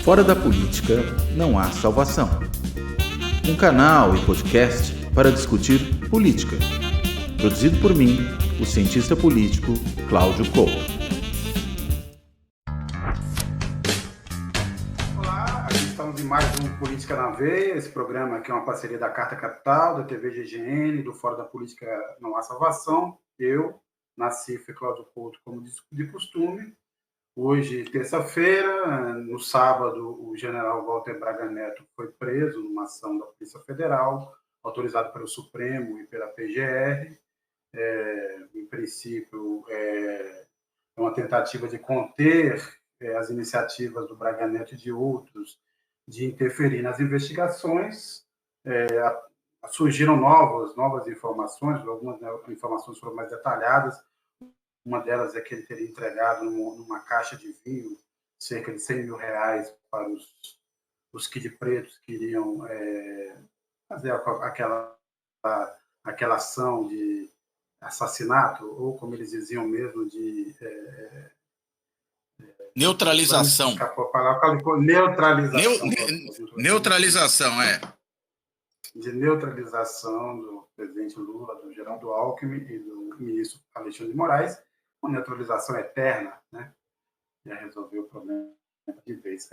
Fora da política não há salvação. Um canal e podcast para discutir política. Produzido por mim, o cientista político Cláudio Couto. Olá, aqui estamos em mais um Política na Veia. Esse programa aqui é uma parceria da Carta Capital, da TV GGN, do Fora da Política Não Há Salvação. Eu, Nassif Cláudio Couto, como de costume. Hoje, terça-feira, no sábado, o general Walter Braga Neto foi preso numa ação da Polícia Federal, autorizado pelo Supremo e pela PGR. Em princípio, é uma tentativa de conter as iniciativas do Braga Neto e de outros de interferir nas investigações. Surgiram novas informações, algumas informações foram mais detalhadas. Uma delas é que ele teria entregado numa caixa de vinho cerca de R$100 mil para os Kid Pretos que iriam fazer aquela ação de assassinato, ou como eles diziam mesmo, de neutralização. Neutralização, De neutralização do presidente Lula, do Geraldo Alckmin e do ministro Alexandre de Moraes, uma neutralização eterna, né? Já resolveu o problema de vez.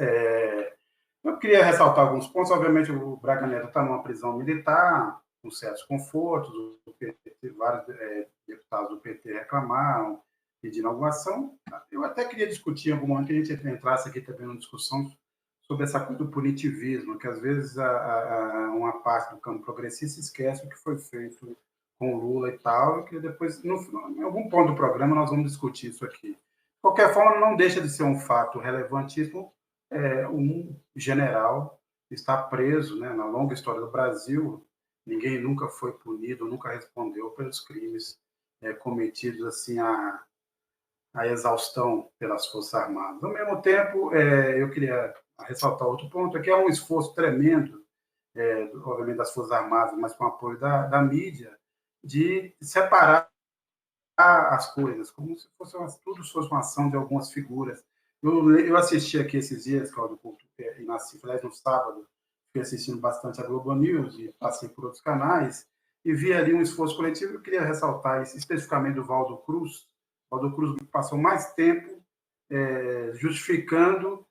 Eu queria ressaltar alguns pontos. Obviamente, o Braga Neto está numa prisão militar, com certos confortos. O PT, vários deputados do PT reclamaram, pedindo alguma ação. Eu até queria discutir em algum momento que a gente entrasse aqui também numa discussão sobre essa coisa do punitivismo, que às vezes uma parte do campo progressista esquece o que foi feito com o Lula e tal, e que depois, em algum ponto do programa, nós vamos discutir isso aqui. De qualquer forma, não deixa de ser um fato relevantíssimo. Um general está preso, né, na longa história do Brasil. Ninguém nunca foi punido, nunca respondeu pelos crimes cometidos assim a exaustão pelas Forças Armadas. Ao mesmo tempo, eu queria ressaltar outro ponto, que é um esforço tremendo, obviamente, das Forças Armadas, mas com apoio da mídia, de separar as coisas, como se tudo fosse uma ação de algumas figuras. Eu assisti aqui esses dias, Cláudio Couto e Nassif, aliás, no sábado, fui assistindo bastante a Globo News e passei por outros canais, e vi ali um esforço coletivo. Eu queria ressaltar isso, especificamente do Waldo Cruz. O Waldo Cruz passou mais tempo justificando,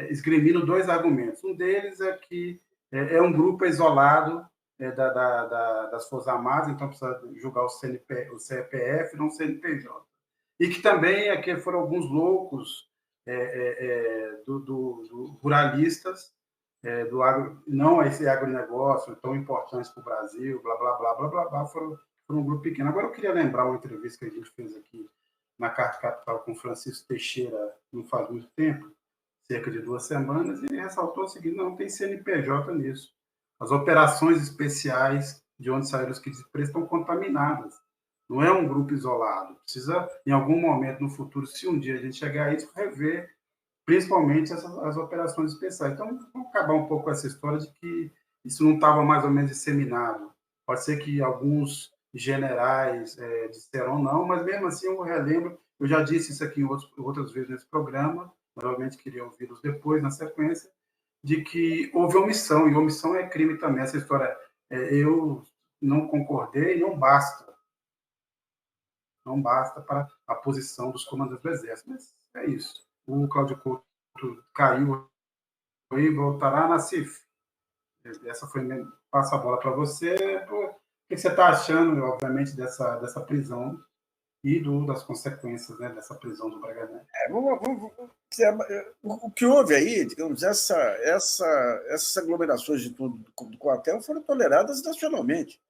esgrimindo dois argumentos. Um deles é que é um grupo isolado das Forças Armadas, então precisa julgar o CPF, não o CNPJ. E que também aqui foram alguns loucos do ruralistas, não esse agronegócio tão importante para o Brasil, blá, blá, blá, blá, blá, blá, foram um grupo pequeno. Agora, eu queria lembrar uma entrevista que a gente fez aqui na Carta Capital com Francisco Teixeira, não faz muito tempo, cerca de 2 semanas, e ele ressaltou o seguinte: não tem CNPJ nisso. As operações especiais de onde saíram os kits de preço estão contaminadas. Não é um grupo isolado. Precisa, em algum momento no futuro, se um dia a gente chegar a isso, rever principalmente as operações especiais. Então, vamos acabar um pouco com essa história de que isso não estava mais ou menos disseminado. Pode ser que alguns generais disseram não, mas mesmo assim eu relembro, eu já disse isso aqui outras vezes nesse programa, provavelmente queria ouvi-los depois, na sequência, de que houve omissão, e omissão é crime também. Essa história, eu não concordei, não basta para a posição dos comandantes do Exército, mas é isso. O Cláudio Couto caiu e voltará na CIF. Essa foi minha... Passo a bola para você. O que você está achando, obviamente, dessa prisão e das consequências, né, dessa prisão do Braga Neto? O que houve aí, digamos, essas aglomerações do quartel foram toleradas nacionalmente,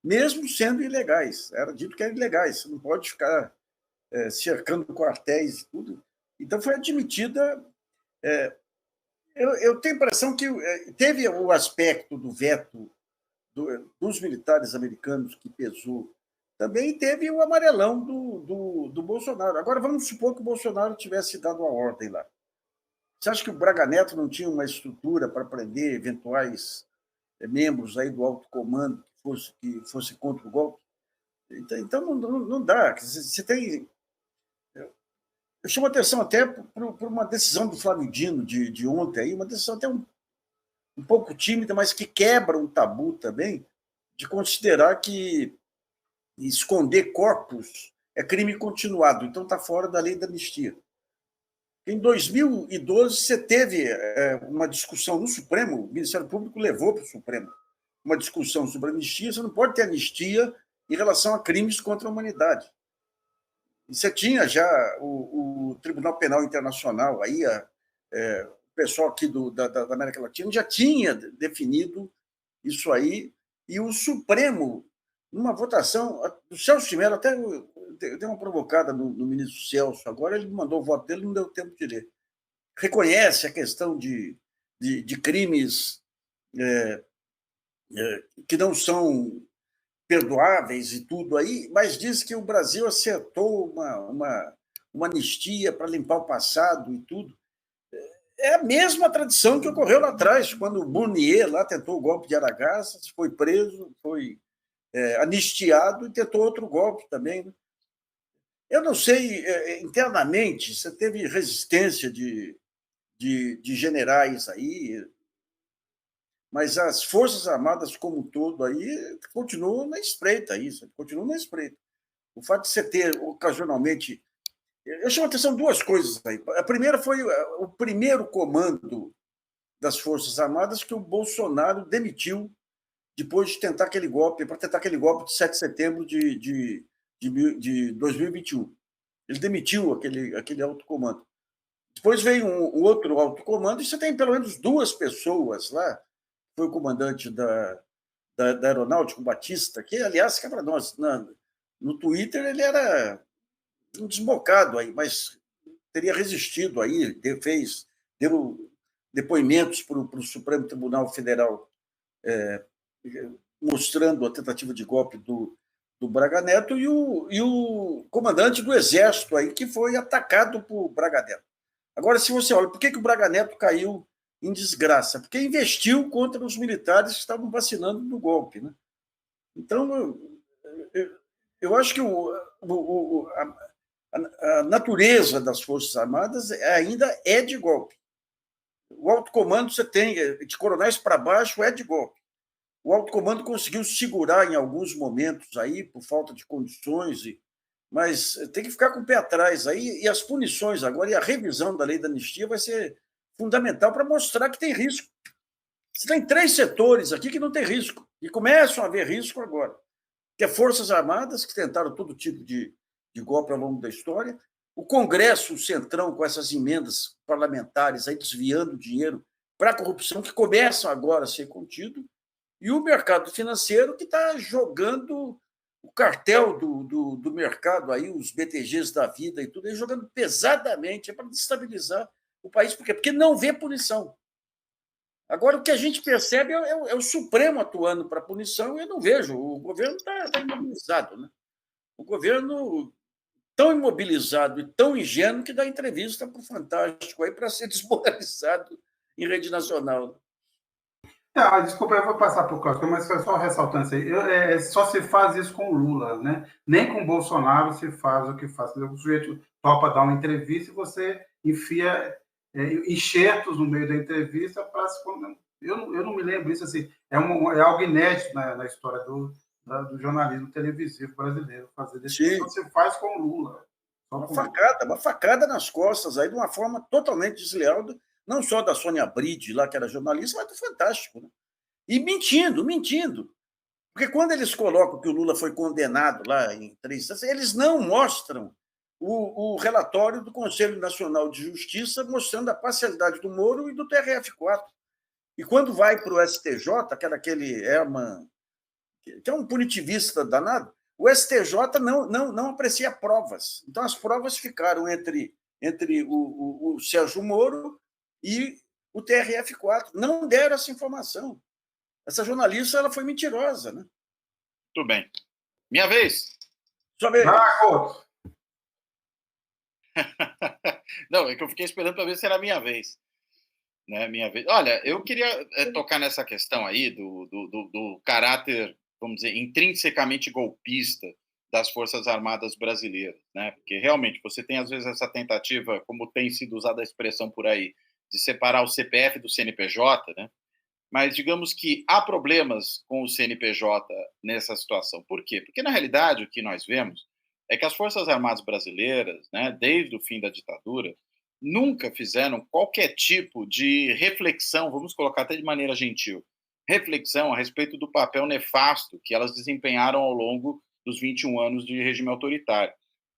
mesmo sendo ilegais. Era dito que eram ilegais, você não pode ficar cercando quartéis e tudo. Então, foi admitida. Eu tenho a impressão que teve o aspecto do veto dos militares americanos que pesou. Também teve o amarelão do Bolsonaro. Agora, vamos supor que o Bolsonaro tivesse dado uma ordem lá. Você acha que o Braga Neto não tinha uma estrutura para prender eventuais membros aí do alto comando que fosse contra o golpe? Então não dá. Você tem... eu chamo a atenção até por uma decisão do Flávio Dino de ontem, aí, uma decisão até um pouco tímida, mas que quebra um tabu também, de considerar que esconder corpos é crime continuado, então está fora da lei da anistia. Em 2012, você teve uma discussão no Supremo, o Ministério Público levou para o Supremo uma discussão sobre anistia, você não pode ter anistia em relação a crimes contra a humanidade. E você tinha já o Tribunal Penal Internacional, aí o pessoal aqui da América Latina já tinha definido isso aí, e o Supremo, numa votação, o Celso de Mello até deu uma provocada no ministro Celso, agora ele mandou o voto dele, não deu tempo de ler. Reconhece a questão de crimes que não são perdoáveis e tudo aí, mas diz que o Brasil acertou uma anistia para limpar o passado e tudo. É a mesma tradição que ocorreu lá atrás, quando o Bournier lá tentou o golpe de Aragaças, foi preso, foi anistiado e tentou outro golpe também. Né? Eu não sei, internamente, você teve resistência de generais aí, mas as Forças Armadas como um todo aí continuam na espreita, continuam na espreita. O fato de você ter, ocasionalmente... Eu chamo a atenção duas coisas aí. A primeira foi o primeiro comando das Forças Armadas que o Bolsonaro demitiu depois de tentar aquele golpe, para tentar aquele golpe de 7 de setembro de 2021. Ele demitiu aquele alto comando. Depois veio um outro alto comando e você tem pelo menos duas pessoas lá. Foi o comandante da Aeronáutica, o Batista, que, aliás, que para nós, no Twitter, ele era um desbocado aí, mas teria resistido aí, deu depoimentos para o Supremo Tribunal Federal mostrando a tentativa de golpe do Braga Neto e o comandante do Exército aí, que foi atacado por Braga Neto. Agora, se você olha, por que o Braga Neto caiu em desgraça? Porque investiu contra os militares que estavam vacinando no golpe. Né? Então, eu acho que a natureza das Forças Armadas ainda é de golpe. O alto comando você tem, de coronéis para baixo, é de golpe. O alto comando conseguiu segurar em alguns momentos aí, por falta de condições, mas tem que ficar com o pé atrás aí, e as punições agora, e a revisão da lei da anistia vai ser fundamental para mostrar que tem risco. Você tem 3 setores aqui que não tem risco, e começam a haver risco agora, que é Forças Armadas, que tentaram todo tipo de golpe ao longo da história, o Congresso, o Centrão, com essas emendas parlamentares aí desviando dinheiro para a corrupção, que começam agora a ser contido, e o mercado financeiro, que está jogando o cartel do mercado, aí, os BTGs da vida e tudo, aí, jogando pesadamente para destabilizar o país. Por quê? Porque não vê punição. Agora, o que a gente percebe é o Supremo atuando para punição, e eu não vejo. O governo está imobilizado. Né? O governo tão imobilizado e tão ingênuo que dá entrevista para o Fantástico aí para ser desmoralizado em rede nacional. Desculpa, eu vou passar por Costa, mas só ressaltando isso aí. Só se faz isso com o Lula, né? Nem com o Bolsonaro se faz o que faz. O sujeito topa dar uma entrevista e você enfia enxertos no meio da entrevista para se... Eu não me lembro isso assim. É algo inédito na história do jornalismo televisivo brasileiro fazer desse. Só se faz com o Lula. Uma facada nas costas aí, de uma forma totalmente desleal, não só da Sônia Bride, lá, que era jornalista, mas do Fantástico. Né? E mentindo. Porque quando eles colocam que o Lula foi condenado lá em 3 instâncias, eles não mostram o relatório do Conselho Nacional de Justiça mostrando a parcialidade do Moro e do TRF4. E quando vai para o STJ, que era aquele Herman, que é um punitivista danado, o STJ não aprecia provas. Então, as provas ficaram entre o Sérgio Moro e o TRF4. Não deram essa informação. Essa jornalista ela foi mentirosa. Né? Tudo bem. Minha vez. Sua vez. Couto. Não, é que eu fiquei esperando para ver se era a minha vez. Né, minha vez. Olha, eu queria tocar nessa questão aí do caráter, vamos dizer, intrinsecamente golpista das Forças Armadas brasileiras, né? Porque realmente você tem às vezes essa tentativa, como tem sido usada a expressão por aí, de separar o CPF do CNPJ, né? Mas digamos que há problemas com o CNPJ nessa situação. Por quê? Porque na realidade o que nós vemos é que as Forças Armadas brasileiras, né, desde o fim da ditadura, nunca fizeram qualquer tipo de reflexão, vamos colocar até de maneira gentil, reflexão a respeito do papel nefasto que elas desempenharam ao longo dos 21 anos de regime autoritário.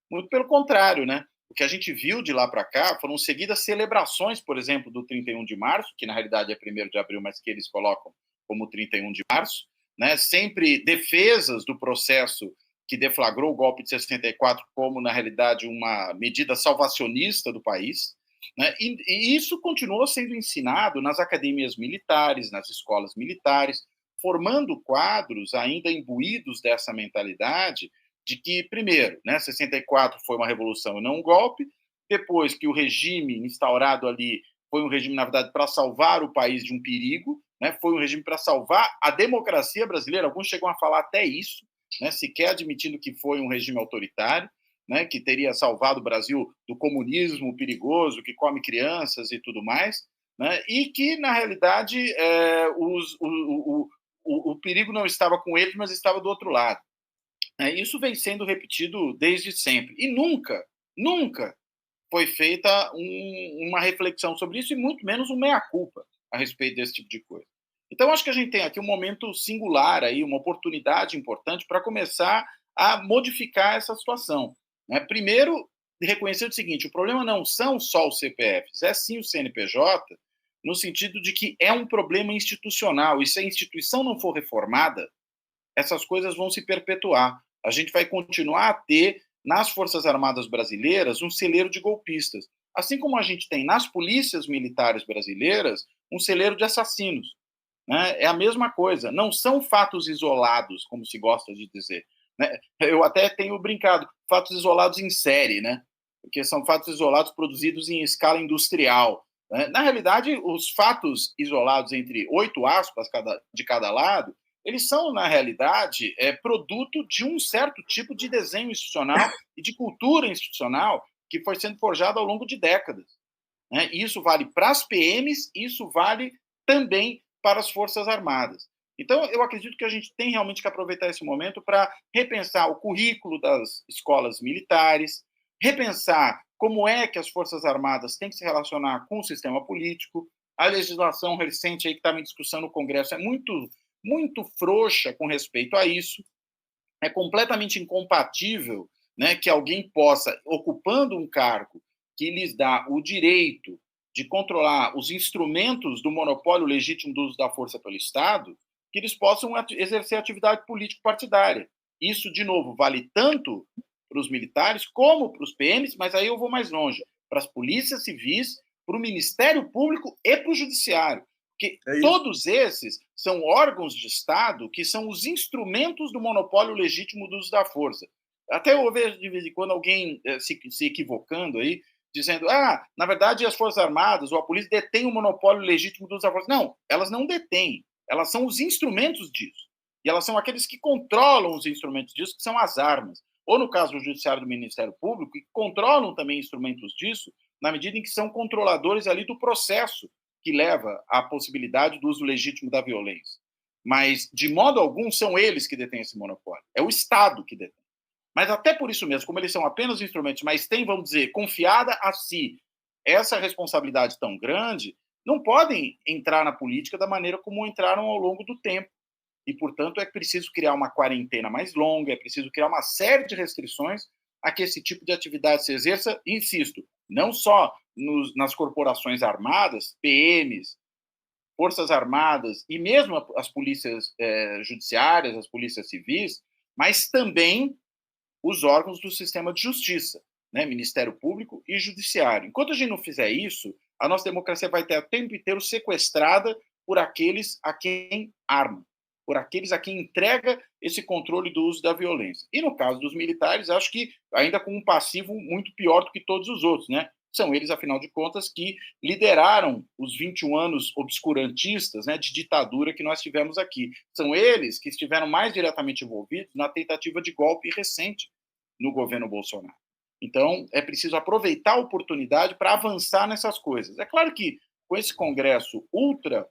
Muito pelo contrário, né? O que a gente viu de lá para cá foram seguidas celebrações, por exemplo, do 31 de março, que na realidade é 1º de abril, mas que eles colocam como 31 de março, né? Sempre defesas do processo que deflagrou o golpe de 64 como, na realidade, uma medida salvacionista do país, né? E isso continuou sendo ensinado nas academias militares, nas escolas militares, formando quadros ainda imbuídos dessa mentalidade de que, primeiro, né, 64 foi uma revolução e não um golpe, depois que o regime instaurado ali foi um regime, na verdade, para salvar o país de um perigo, né, foi um regime para salvar a democracia brasileira, alguns chegam a falar até isso, né, sequer admitindo que foi um regime autoritário, né, que teria salvado o Brasil do comunismo perigoso, que come crianças e tudo mais, né, e que, na realidade, o perigo não estava com eles, mas estava do outro lado. Isso vem sendo repetido desde sempre. E nunca foi feita uma reflexão sobre isso, e muito menos um meia-culpa a respeito desse tipo de coisa. Então, acho que a gente tem aqui um momento singular, aí, uma oportunidade importante para começar a modificar essa situação. Né? Primeiro, reconhecer o seguinte: o problema não são só os CPFs, é sim o CNPJ, no sentido de que é um problema institucional, e se a instituição não for reformada, essas coisas vão se perpetuar. A gente vai continuar a ter, nas Forças Armadas brasileiras, um celeiro de golpistas. Assim como a gente tem nas polícias militares brasileiras um celeiro de assassinos. Né? É a mesma coisa. Não são fatos isolados, como se gosta de dizer. Né? Eu até tenho brincado, fatos isolados em série, né? Porque são fatos isolados produzidos em escala industrial. Né? Na realidade, os fatos isolados entre 8 aspas de cada lado, eles são, na realidade, produto de um certo tipo de desenho institucional e de cultura institucional que foi sendo forjado ao longo de décadas. Né? Isso vale para as PMs, isso vale também para as Forças Armadas. Então, eu acredito que a gente tem realmente que aproveitar esse momento para repensar o currículo das escolas militares, repensar como é que as Forças Armadas têm que se relacionar com o sistema político. A legislação recente aí que estava em discussão no Congresso é muito frouxa com respeito a isso, é completamente incompatível, né, que alguém possa, ocupando um cargo que lhes dá o direito de controlar os instrumentos do monopólio legítimo do uso da força pelo Estado, que eles possam exercer atividade político-partidária. Isso, de novo, vale tanto para os militares como para os PMs, mas aí eu vou mais longe, para as polícias civis, para o Ministério Público e para o Judiciário. Porque todos esses são órgãos de Estado que são os instrumentos do monopólio legítimo do uso da força. Até eu vejo de vez em quando alguém se equivocando aí, dizendo, na verdade as Forças Armadas ou a polícia detêm o monopólio legítimo do uso da força. Não, elas não detêm, elas são os instrumentos disso. E elas são aqueles que controlam os instrumentos disso, que são as armas. Ou no caso do Judiciário do Ministério Público, que controlam também instrumentos disso, na medida em que são controladores ali do processo que leva à possibilidade do uso legítimo da violência. Mas, de modo algum, são eles que detêm esse monopólio. É o Estado que detém. Mas até por isso mesmo, como eles são apenas instrumentos, mas têm, vamos dizer, confiada a si essa responsabilidade tão grande, não podem entrar na política da maneira como entraram ao longo do tempo. E, portanto, é preciso criar uma quarentena mais longa, é preciso criar uma série de restrições a que esse tipo de atividade se exerça, insisto, não só nas corporações armadas, PMs, Forças Armadas e mesmo as polícias judiciárias, as polícias civis, mas também os órgãos do sistema de justiça, né? Ministério Público e Judiciário. Enquanto a gente não fizer isso, a nossa democracia vai ter o tempo inteiro sequestrada por aqueles a quem arma, por aqueles a quem entrega esse controle do uso da violência. E no caso dos militares, acho que ainda com um passivo muito pior do que todos os outros, né? São eles, afinal de contas, que lideraram os 21 anos obscurantistas, né, de ditadura que nós tivemos aqui. São eles que estiveram mais diretamente envolvidos na tentativa de golpe recente no governo Bolsonaro. Então, é preciso aproveitar a oportunidade para avançar nessas coisas. É claro que, com esse Congresso ultra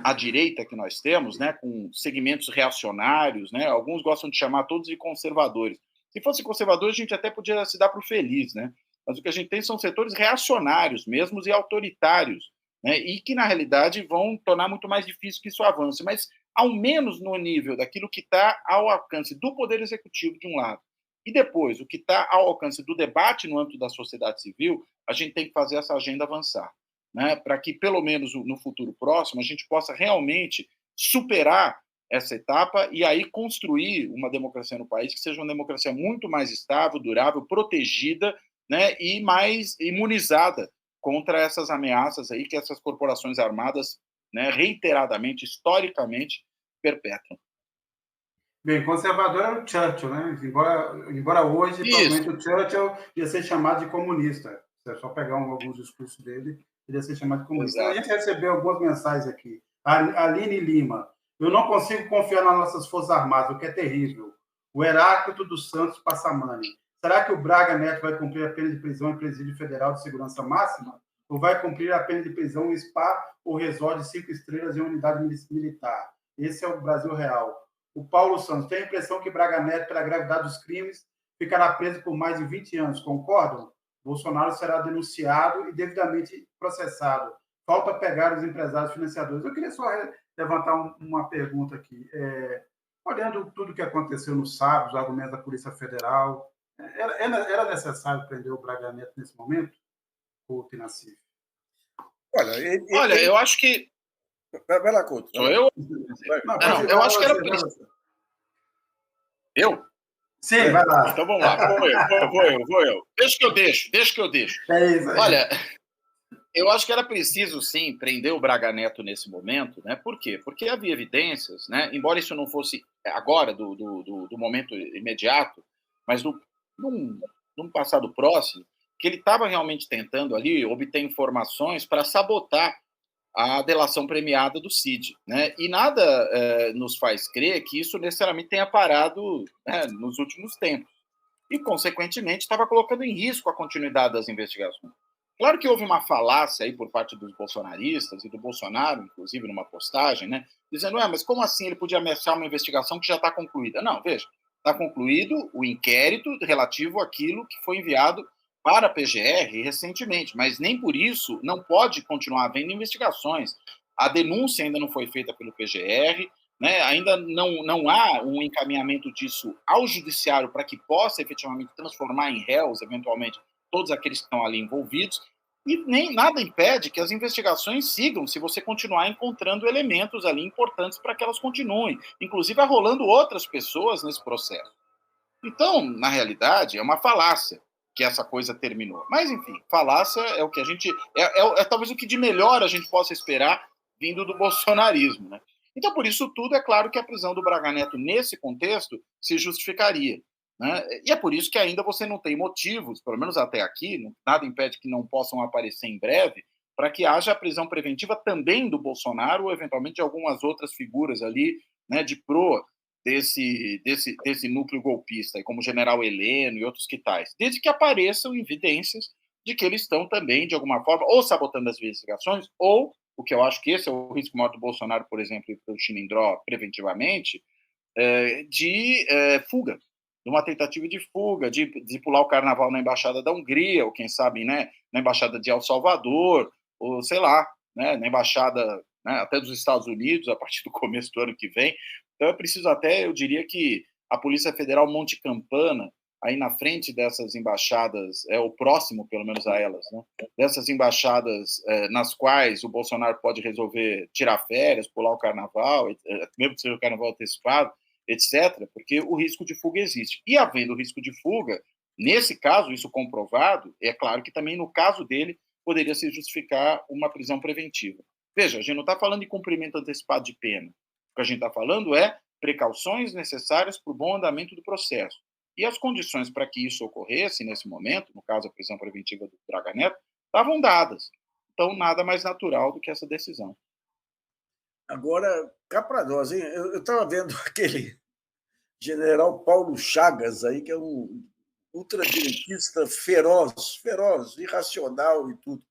à direita que nós temos, né, com segmentos reacionários, né, alguns gostam de chamar todos de conservadores. Se fosse conservador, a gente até podia se dar por feliz, né? Mas o que a gente tem são setores reacionários mesmos e autoritários, né, e que, na realidade, vão tornar muito mais difícil que isso avance, mas, ao menos no nível daquilo que está ao alcance do Poder Executivo, de um lado, e depois, o que está ao alcance do debate no âmbito da sociedade civil, a gente tem que fazer essa agenda avançar, né, para que, pelo menos no futuro próximo, a gente possa realmente superar essa etapa e aí construir uma democracia no país que seja uma democracia muito mais estável, durável, protegida, né, e mais imunizada contra essas ameaças aí que essas corporações armadas, né, reiteradamente, historicamente, perpetram. Bem, conservador era o Churchill, né? Embora hoje, provavelmente, o Churchill ia ser chamado de comunista. Se é só pegar alguns discursos dele, ele ia ser chamado de comunista. Então, a gente recebeu algumas mensagens aqui. Aline Lima. Eu não consigo confiar nas nossas Forças Armadas, o que é terrível. O Heráclito dos Santos Passamani. Será que o Braga Neto vai cumprir a pena de prisão em presídio federal de segurança máxima? Ou vai cumprir a pena de prisão em spa ou resort de 5 estrelas em unidade militar? Esse é o Brasil real. O Paulo Santos, tem a impressão que Braga Neto, pela gravidade dos crimes, ficará preso por mais de 20 anos. Concordam? Bolsonaro será denunciado e devidamente processado. Falta pegar os empresários financiadores. Eu queria só levantar uma pergunta aqui. Olhando tudo o que aconteceu no sábado, os argumentos da Polícia Federal, era necessário prender o Braga Neto nesse momento? Ou Tinacif? Olha, eu acho que... Vai lá, Couto. Sou eu? Não, eu acho que era preciso. Eu? Sim, vai lá. Então vamos lá, vou eu. Deixa que eu deixo. É isso aí. Olha, eu acho que era preciso, sim, prender o Braga Neto nesse momento, né? Por quê? Porque havia evidências, né? Embora isso não fosse agora, do momento imediato, mas num passado próximo, que ele estava realmente tentando ali obter informações para sabotar a delação premiada do Cid, né? E nada nos faz crer que isso necessariamente tenha parado, né, nos últimos tempos. E, consequentemente, estava colocando em risco a continuidade das investigações. Claro que houve uma falácia aí por parte dos bolsonaristas e do Bolsonaro, inclusive, numa postagem, né, dizendo, mas como assim ele podia ameaçar uma investigação que já está concluída? Não, veja, está concluído o inquérito relativo àquilo que foi enviado para a PGR recentemente, mas nem por isso não pode continuar havendo investigações. A denúncia ainda não foi feita pelo PGR, né? Ainda não há um encaminhamento disso ao judiciário para que possa efetivamente transformar em réus, eventualmente, todos aqueles que estão ali envolvidos, e nem nada impede que as investigações sigam se você continuar encontrando elementos ali importantes para que elas continuem, inclusive arrolando outras pessoas nesse processo. Então, na realidade, é uma falácia que essa coisa terminou. Mas, enfim, falácia é o que a gente... É talvez o que de melhor a gente possa esperar vindo do bolsonarismo, né? Então, por isso tudo, é claro que a prisão do Braga Neto, nesse contexto, se justificaria, né? E é por isso que ainda você não tem motivos, pelo menos até aqui, nada impede que não possam aparecer em breve, para que haja a prisão preventiva também do Bolsonaro ou, eventualmente, de algumas outras figuras ali, né, de proa desse núcleo golpista, como o general Heleno e outros que tais, desde que apareçam evidências de que eles estão também, de alguma forma, ou sabotando as investigações, ou, o que eu acho que esse é o risco maior do Bolsonaro, por exemplo, e do Chilindró preventivamente, de fuga, de uma tentativa de fuga, de pular o carnaval na Embaixada da Hungria, ou quem sabe, né, na Embaixada de El Salvador, ou sei lá, né, na Embaixada, né, até dos Estados Unidos, a partir do começo do ano que vem. Então é preciso até, eu diria que a Polícia Federal monte campana aí na frente dessas embaixadas, o próximo, pelo menos, a elas, né? Dessas embaixadas nas quais o Bolsonaro pode resolver tirar férias, pular o carnaval, mesmo que seja o carnaval antecipado, etc., porque o risco de fuga existe. E havendo o risco de fuga, nesse caso, isso comprovado, é claro que também no caso dele poderia se justificar uma prisão preventiva. Veja, a gente não está falando de cumprimento antecipado de pena. O que a gente está falando é precauções necessárias para o bom andamento do processo. E as condições para que isso ocorresse nesse momento, no caso a prisão preventiva do Braga Neto, estavam dadas. Então, nada mais natural do que essa decisão. Agora, cá para nós, hein? Eu estava vendo aquele general Paulo Chagas aí, que é um ultradireitista feroz, irracional e tudo.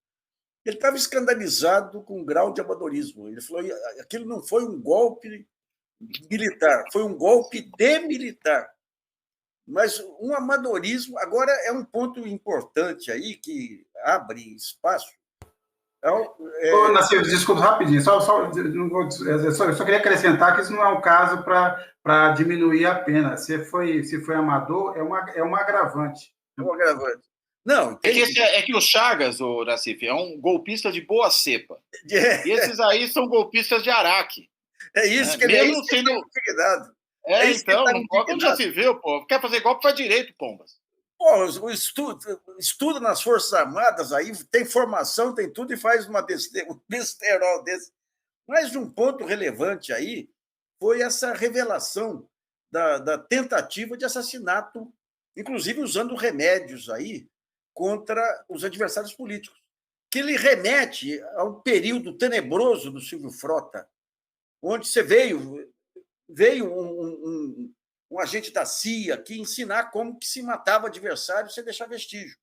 Ele estava escandalizado com o grau de amadorismo. Ele falou que aquilo não foi um golpe militar, foi um golpe de militar. Mas um amadorismo, agora é um ponto importante aí que abre espaço. Nassif, desculpa, rapidinho, eu só queria acrescentar que isso não é um caso para diminuir a pena. Se foi amador, é uma agravante. É um agravante. Não, é que o Chagas, o Nassif, é um golpista de boa cepa. E esses aí são golpistas de Araque. É isso que ele mesmo sendo indignado. Então, não já se viu, pô. Quer fazer golpe, faz direito, pombas. Pô, estuda nas Forças Armadas, aí tem formação, tem tudo, e faz um besterol desse. Mas um ponto relevante aí foi essa revelação da tentativa de assassinato, inclusive usando remédios aí contra os adversários políticos, que ele remete ao período tenebroso do Silvio Frota, onde você veio um agente da CIA aqui ensinar como que se matava adversário sem deixar vestígio.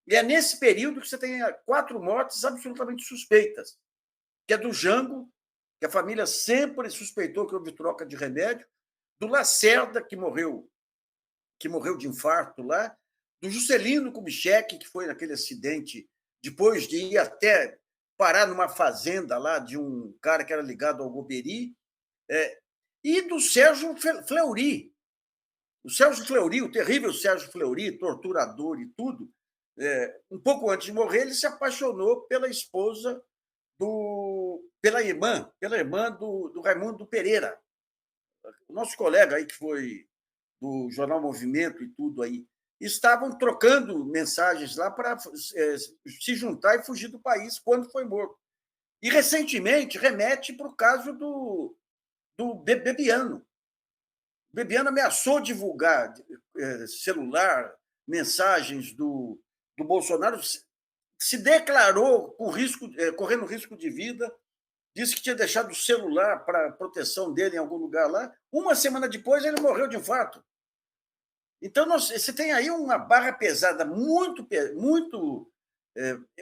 E é nesse período que você tem 4 mortes absolutamente suspeitas, que é do Jango, que a família sempre suspeitou que houve troca de remédio, do Lacerda, que morreu de infarto lá, do Juscelino Kubitschek, que foi naquele acidente, depois de ir até parar numa fazenda lá de um cara que era ligado ao Goberi, e do Sérgio Fleury. O Sérgio Fleury, o terrível Sérgio Fleury, torturador e tudo, um pouco antes de morrer, ele se apaixonou pela esposa pela irmã do Raimundo Pereira, o nosso colega aí que foi do Jornal Movimento e tudo aí. Estavam trocando mensagens lá para se juntar e fugir do país quando foi morto. E, recentemente, remete para o caso do Bebiano. O Bebiano ameaçou divulgar celular, mensagens do Bolsonaro, se declarou correndo risco de vida, disse que tinha deixado o celular para proteção dele em algum lugar lá. Uma semana depois, ele morreu de infarto. Então, você tem aí uma barra pesada muito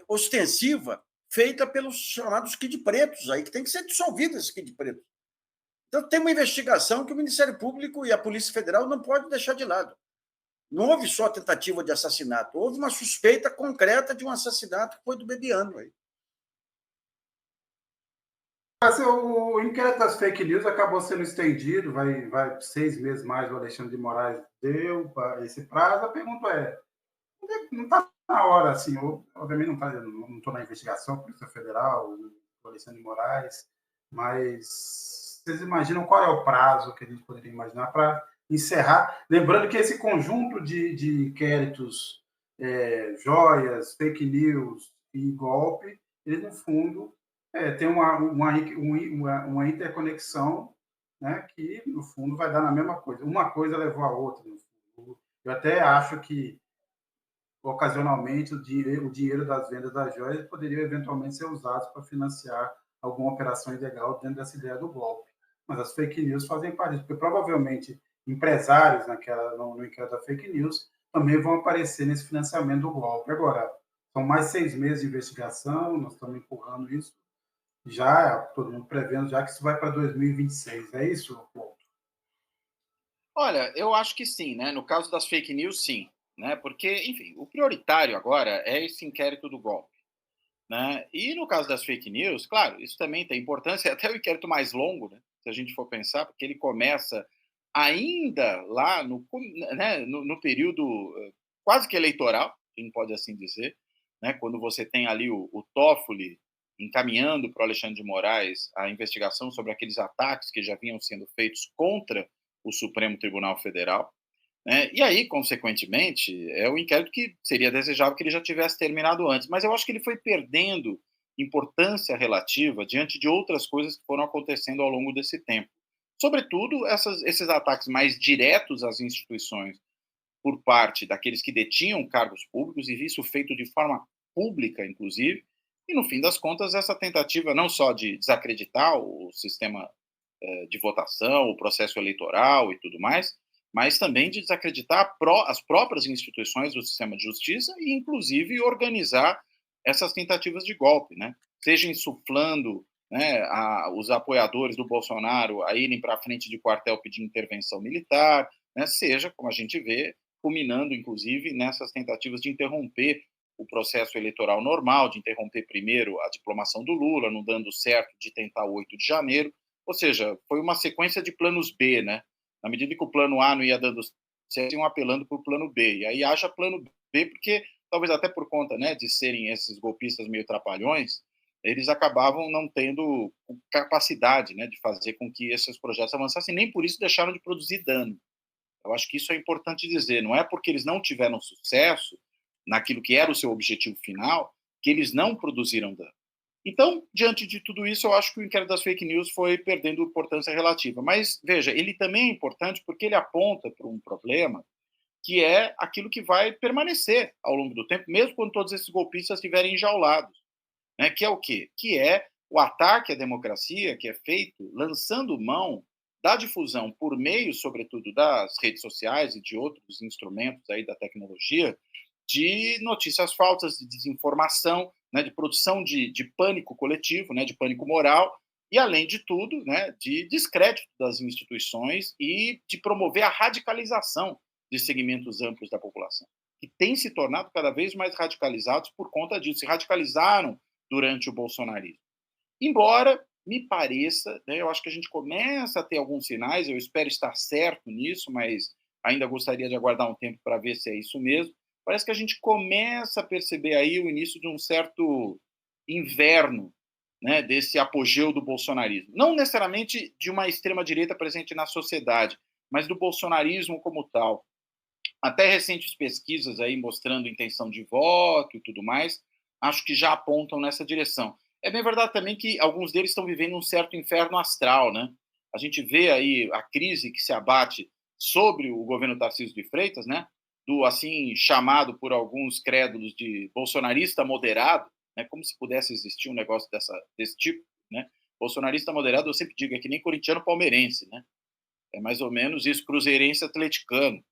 ostensiva, feita pelos chamados Kid Pretos, aí, que tem que ser dissolvido esse Kid Preto. Então, tem uma investigação que o Ministério Público e a Polícia Federal não podem deixar de lado. Não houve só tentativa de assassinato, houve uma suspeita concreta de um assassinato que foi do Bebiano. Aí. O inquérito das fake news acabou sendo estendido, vai 6 meses mais, o Alexandre de Moraes deu esse prazo. A pergunta não está na hora, assim, obviamente não estou na investigação, Polícia Federal, o Alexandre de Moraes, mas vocês imaginam qual é o prazo que a gente poderia imaginar para encerrar? Lembrando que esse conjunto de inquéritos, joias, fake news e golpe, ele, no fundo, tem uma interconexão, né, que, no fundo, vai dar na mesma coisa. Uma coisa levou a outra. No fundo. Eu até acho que, ocasionalmente, o dinheiro das vendas das joias poderia, eventualmente, ser usado para financiar alguma operação ilegal dentro dessa ideia do golpe. Mas as fake news fazem parte disso, porque, provavelmente, empresários no inquérito da fake news também vão aparecer nesse financiamento do golpe. Agora, são mais 6 meses de investigação, nós estamos empurrando isso, já todo mundo prevendo já que isso vai para 2026, é isso, Paulo? Olha, eu acho que sim, né? No caso das fake news, sim, né? Porque, enfim, o prioritário agora é esse inquérito do golpe, né? E no caso das fake news, claro, isso também tem importância, é até o inquérito mais longo, né? Se a gente for pensar, porque ele começa ainda lá no período quase que eleitoral, a gente pode assim dizer, né? Quando você tem ali o Toffoli encaminhando para o Alexandre de Moraes a investigação sobre aqueles ataques que já vinham sendo feitos contra o Supremo Tribunal Federal, né? E aí, consequentemente, é o inquérito que seria desejável que ele já tivesse terminado antes, mas eu acho que ele foi perdendo importância relativa diante de outras coisas que foram acontecendo ao longo desse tempo. Sobretudo, esses ataques mais diretos às instituições por parte daqueles que detinham cargos públicos, e isso feito de forma pública, inclusive, e, no fim das contas, essa tentativa não só de desacreditar o sistema de votação, o processo eleitoral e tudo mais, mas também de desacreditar as próprias instituições do sistema de justiça e, inclusive, organizar essas tentativas de golpe, né? Seja insuflando, né, os apoiadores do Bolsonaro a irem para a frente de quartel pedindo intervenção militar, né, seja, como a gente vê, culminando, inclusive, nessas tentativas de interromper o processo eleitoral normal, de interromper primeiro a diplomação do Lula, não dando certo, de tentar o 8 de janeiro, ou seja, foi uma sequência de planos B, né? Na medida que o plano A não ia dando certo, iam apelando para o plano B, e aí haja plano B, porque talvez até por conta, né, de serem esses golpistas meio trapalhões, eles acabavam não tendo capacidade, né, de fazer com que esses projetos avançassem, nem por isso deixaram de produzir dano. Eu acho que isso é importante dizer, não é porque eles não tiveram sucesso naquilo que era o seu objetivo final que eles não produziram dano. Então, diante de tudo isso, eu acho que o inquérito das fake news foi perdendo importância relativa. Mas, veja, ele também é importante porque ele aponta para um problema que é aquilo que vai permanecer ao longo do tempo, mesmo quando todos esses golpistas estiverem enjaulados. Né? Que é o quê? Que é o ataque à democracia que é feito lançando mão da difusão por meio, sobretudo, das redes sociais e de outros instrumentos aí da tecnologia, de notícias falsas, de desinformação, né, de produção de pânico coletivo, né, de pânico moral, e, além de tudo, né, de descrédito das instituições e de promover a radicalização de segmentos amplos da população, que têm se tornado cada vez mais radicalizados por conta disso, se radicalizaram durante o bolsonarismo. Embora me pareça, né, eu acho que a gente começa a ter alguns sinais, eu espero estar certo nisso, mas ainda gostaria de aguardar um tempo para ver se é isso mesmo. Parece que a gente começa a perceber aí o início de um certo inverno, né, desse apogeu do bolsonarismo. Não necessariamente de uma extrema-direita presente na sociedade, mas do bolsonarismo como tal. Até recentes pesquisas aí mostrando intenção de voto e tudo mais, acho que já apontam nessa direção. É bem verdade também que alguns deles estão vivendo um certo inferno astral, né? A gente vê aí a crise que se abate sobre o governo Tarcísio de Freitas, né? Do assim chamado por alguns crédulos de bolsonarista moderado, né? Como se pudesse existir um negócio desse tipo, né? Bolsonarista moderado, eu sempre digo, é que nem corintiano palmeirense, né? É mais ou menos isso, cruzeirense atleticano.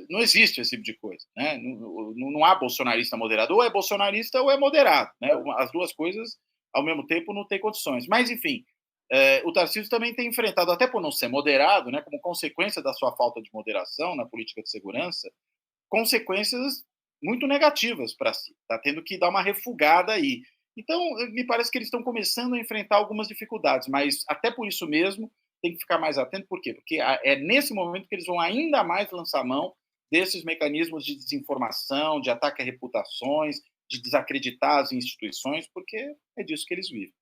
Não existe esse tipo de coisa, né? Não há bolsonarista moderado, ou é bolsonarista ou é moderado, né? As duas coisas ao mesmo tempo não tem condições. Mas, enfim, o Tarcísio também tem enfrentado, até por não ser moderado, né, como consequência da sua falta de moderação na política de segurança, consequências muito negativas para si. Está tendo que dar uma refugada aí. Então, me parece que eles estão começando a enfrentar algumas dificuldades, mas até por isso mesmo tem que ficar mais atento. Por quê? Porque é nesse momento que eles vão ainda mais lançar mão desses mecanismos de desinformação, de ataque a reputações, de desacreditar as instituições, porque é disso que eles vivem.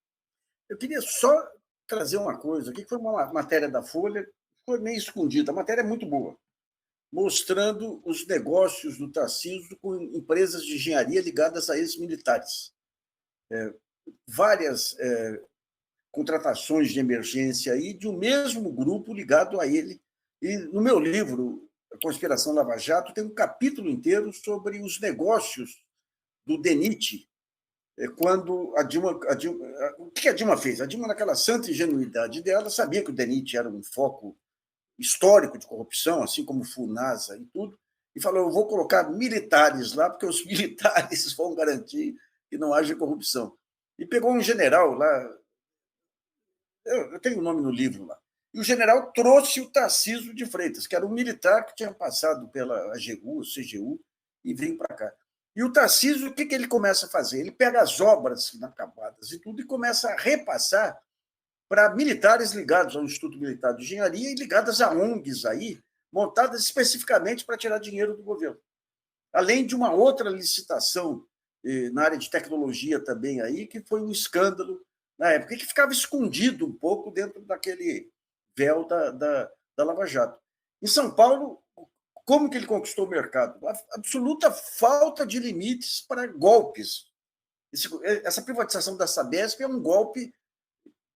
Eu queria só trazer uma coisa aqui, que foi uma matéria da Folha, foi meio escondida, a matéria é muito boa, mostrando os negócios do Tarcísio com empresas de engenharia ligadas a ex-militares. Várias contratações de emergência aí de um mesmo grupo ligado a ele. E no meu livro, A Conspiração Lava Jato, tem um capítulo inteiro sobre os negócios do DENIT, quando a Dilma... O que a Dilma fez? A Dilma, naquela santa ingenuidade dela, sabia que o DENIT era um foco histórico de corrupção, assim como o FUNASA e tudo, e falou, eu vou colocar militares lá, porque os militares vão garantir que não haja corrupção. E pegou um general lá, eu tenho o nome no livro lá, e o general trouxe o Tarcísio de Freitas, que era um militar que tinha passado pela AGU, CGU, e veio para cá. E o Tarcísio, o que ele começa a fazer? Ele pega as obras inacabadas e tudo e começa a repassar para militares ligados ao Instituto Militar de Engenharia e ligadas a ONGs aí, montadas especificamente para tirar dinheiro do governo. Além de uma outra licitação na área de tecnologia também aí, que foi um escândalo na época, que ficava escondido um pouco dentro daquele véu da Lava Jato. Em São Paulo, como que ele conquistou o mercado? A absoluta falta de limites para golpes. Essa privatização da Sabesp é um golpe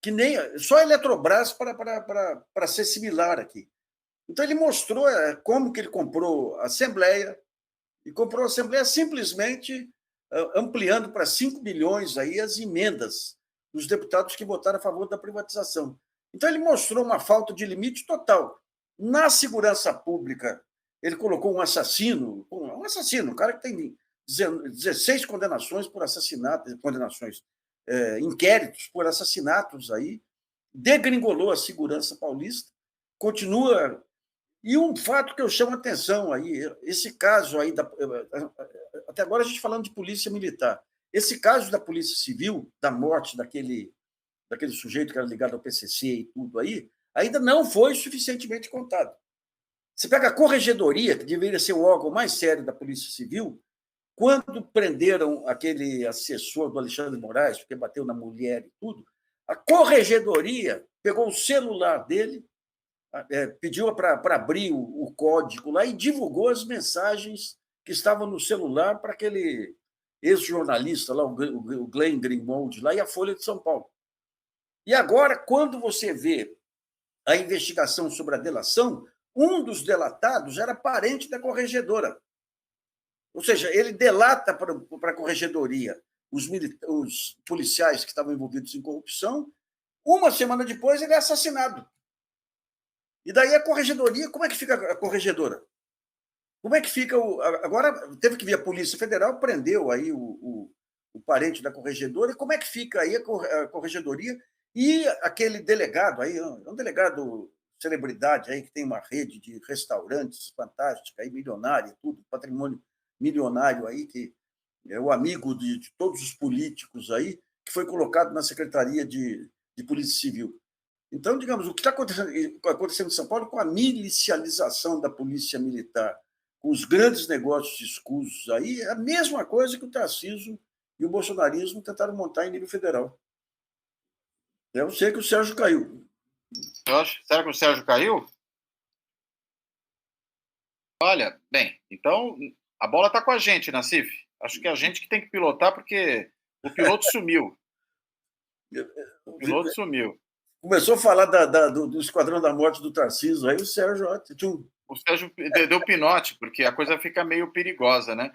que nem só a Eletrobras para ser similar aqui. Então, ele mostrou como que ele comprou a Assembleia, e comprou a Assembleia simplesmente ampliando para 5 bilhões aí as emendas dos deputados que votaram a favor da privatização. Então, ele mostrou uma falta de limite total. Na segurança pública, ele colocou um assassino, um cara que tem 16 condenações por assassinato, inquéritos por assassinatos aí, degringolou a segurança paulista, continua. E um fato que eu chamo a atenção aí, esse caso aí, até agora a gente falando de polícia militar, esse caso da Polícia Civil, da morte daquele sujeito que era ligado ao PCC e tudo aí, ainda não foi suficientemente contado. Você pega a Corregedoria, que deveria ser o órgão mais sério da Polícia Civil, quando prenderam aquele assessor do Alexandre Moraes, porque bateu na mulher e tudo, a Corregedoria pegou o celular dele, pediu para abrir o código lá e divulgou as mensagens que estavam no celular para aquele ex-jornalista lá, o Glenn Greenwald, lá, e a Folha de São Paulo. E agora, quando você vê a investigação sobre a delação, um dos delatados era parente da corregedora. Ou seja, ele delata para a corregedoria os policiais que estavam envolvidos em corrupção. Uma semana depois, ele é assassinado. E daí a corregedoria, como é que fica a corregedora? Como é que fica agora teve que vir a Polícia Federal, prendeu aí o parente da corregedora, e como é que fica aí a corregedoria e aquele delegado aí, um delegado celebridade aí que tem uma rede de restaurantes fantástica aí, milionária, tudo, patrimônio milionário aí, que é o amigo de todos os políticos aí, que foi colocado na Secretaria de Polícia Civil. Então, digamos, o que está acontecendo em São Paulo com a milicialização da polícia militar, com os grandes negócios escusos aí, é a mesma coisa que o Tarcísio e o bolsonarismo tentaram montar em nível federal. Eu sei que o Sérgio caiu. Será que o Sérgio caiu? Olha, bem, então a bola está com a gente, Nassif. Acho que é a gente que tem que pilotar, porque o piloto sumiu. O piloto sumiu. Começou a falar do Esquadrão da Morte do Tarcísio, aí o Sérgio... O Sérgio deu pinote, porque a coisa fica meio perigosa, né?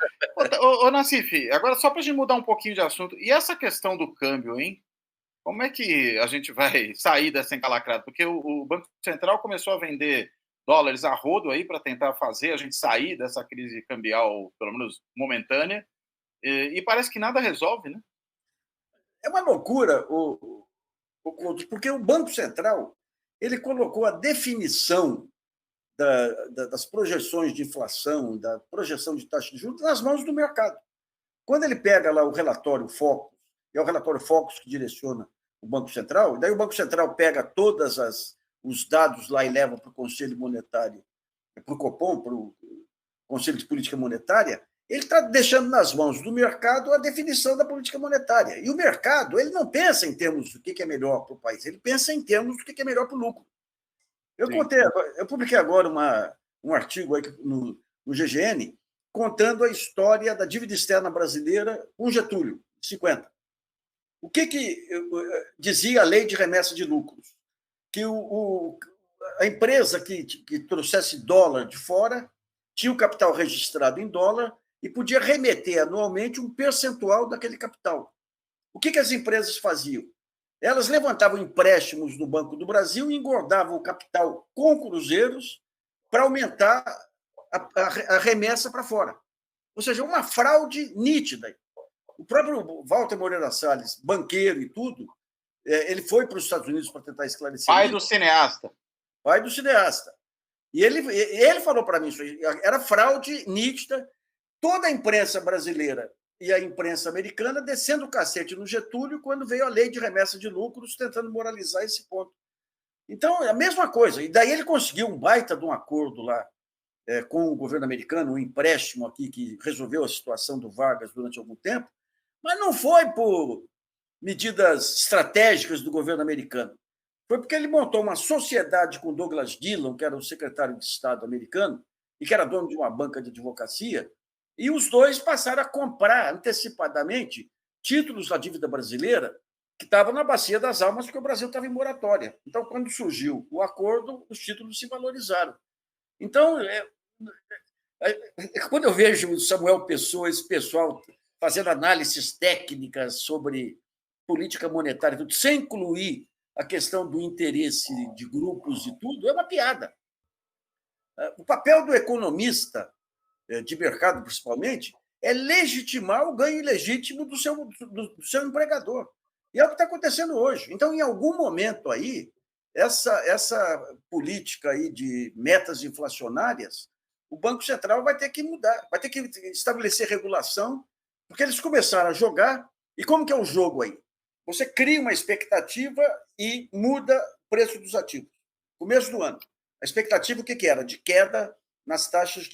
Ô Nassif, agora só para a gente mudar um pouquinho de assunto, e essa questão do câmbio, hein? Como é que a gente vai sair dessa encalacrada? Porque o Banco Central começou a vender dólares a rodo aí para tentar fazer a gente sair dessa crise cambial, pelo menos momentânea, e parece que nada resolve, né? É uma loucura, porque o Banco Central ele colocou a definição das projeções de inflação, da projeção de taxa de juros nas mãos do mercado. Quando ele pega lá o relatório Focus, e é o relatório Focus que direciona o Banco Central, daí o Banco Central pega todos os dados lá e leva para o Conselho Monetário, para o Copom, para o Conselho de Política Monetária, ele está deixando nas mãos do mercado a definição da política monetária. E o mercado ele não pensa em termos do que é melhor para o país, ele pensa em termos do que é melhor para o lucro. Eu publiquei agora um artigo aí no GGN contando a história da dívida externa brasileira com Getúlio, 50. O que dizia a lei de remessa de lucros? Que a empresa que trouxesse dólar de fora tinha o capital registrado em dólar e podia remeter anualmente um percentual daquele capital. O que as empresas faziam? Elas levantavam empréstimos no Banco do Brasil e engordavam o capital com cruzeiros para aumentar a remessa para fora. Ou seja, uma fraude nítida. O próprio Walter Moreira Salles, banqueiro e tudo, ele foi para os Estados Unidos para tentar esclarecer. Pai do cineasta. Pai do cineasta. E ele falou para mim isso. Era fraude nítida. Toda a imprensa brasileira e a imprensa americana descendo o cacete no Getúlio quando veio a lei de remessa de lucros, tentando moralizar esse ponto. Então, é a mesma coisa. E daí ele conseguiu um baita de um acordo lá com o governo americano, um empréstimo aqui que resolveu a situação do Vargas durante algum tempo, mas não foi por medidas estratégicas do governo americano. Foi porque ele montou uma sociedade com Douglas Dillon, que era o secretário de Estado americano, e que era dono de uma banca de advocacia, e os dois passaram a comprar antecipadamente títulos da dívida brasileira que estavam na bacia das almas, porque o Brasil estava em moratória. Então, quando surgiu o acordo, os títulos se valorizaram. Então, quando eu vejo o Samuel Pessoa, esse pessoal fazendo análises técnicas sobre política monetária, tudo, sem incluir a questão do interesse de grupos e tudo, é uma piada. O papel do economista, de mercado principalmente, é legitimar o ganho ilegítimo do seu empregador. E é o que está acontecendo hoje. Então, em algum momento aí, essa política aí de metas inflacionárias, o Banco Central vai ter que mudar, vai ter que estabelecer regulação, porque eles começaram a jogar. E como que é o jogo aí? Você cria uma expectativa e muda o preço dos ativos. Começo do ano. A expectativa, o que era? De queda nas taxas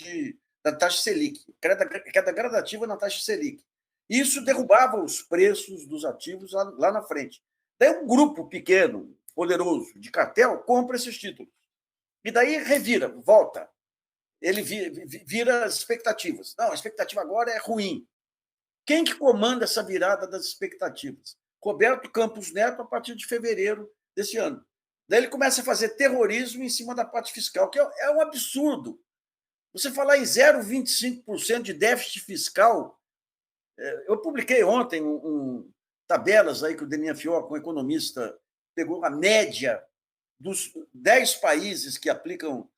da taxa Selic, queda gradativa na taxa Selic. Isso derrubava os preços dos ativos lá na frente. Daí um grupo pequeno, poderoso, de cartel, compra esses títulos. E daí revira, volta. Ele vira as expectativas. Não, a expectativa agora é ruim. Quem que comanda essa virada das expectativas? Roberto Campos Neto, a partir de fevereiro desse ano. Daí ele começa a fazer terrorismo em cima da parte fiscal, que é um absurdo. Você falar em 0,25% de déficit fiscal. Eu publiquei ontem tabelas aí que o Denis Fioc, um economista, pegou a média dos 10 países que aplicam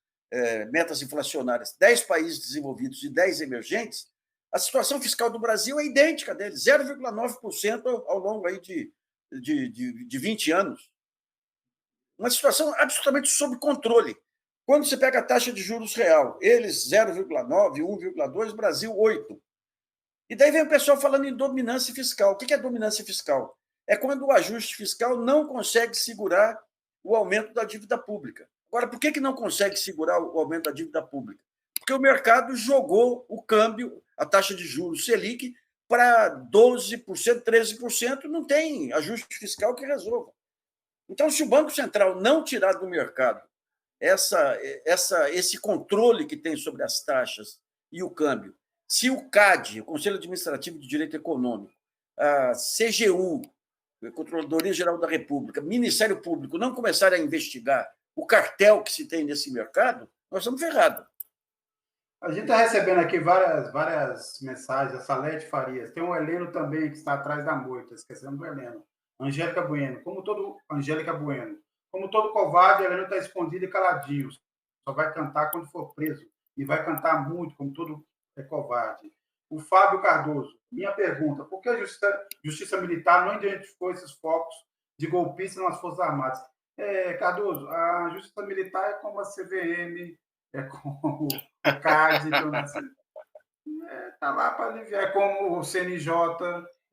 metas inflacionárias, 10 países desenvolvidos e 10 emergentes. A situação fiscal do Brasil é idêntica dele, 0,9% ao longo aí de 20 anos. Uma situação absolutamente sob controle. Quando você pega a taxa de juros real, eles 0,9%, 1,2%, Brasil 8%. E daí vem o pessoal falando em dominância fiscal. O que é dominância fiscal? É quando o ajuste fiscal não consegue segurar o aumento da dívida pública. Agora, por que não consegue segurar o aumento da dívida pública? Porque o mercado jogou o câmbio, a taxa de juros Selic, para 12%, 13%, não tem ajuste fiscal que resolva. Então, se o Banco Central não tirar do mercado esse controle que tem sobre as taxas e o câmbio, se o CAD, o Conselho Administrativo de Direito Econômico, a CGU, a Controladoria Geral da República, Ministério Público, não começarem a investigar o cartel que se tem nesse mercado, nós estamos ferrados. A gente está recebendo aqui várias mensagens, a Salete Farias. Tem um Heleno também que está atrás da moita, esquecendo do Heleno. Angélica Bueno. Como todo covarde, Heleno está escondido e caladinho. Só vai cantar quando for preso. E vai cantar muito, como todo covarde. O Fábio Cardoso. Minha pergunta, por que a Justiça Militar não identificou esses focos de golpistas nas Forças Armadas? Cardoso, a Justiça Militar é como a CVM, é como o CAD, está lá para aliviar, é como o CNJ,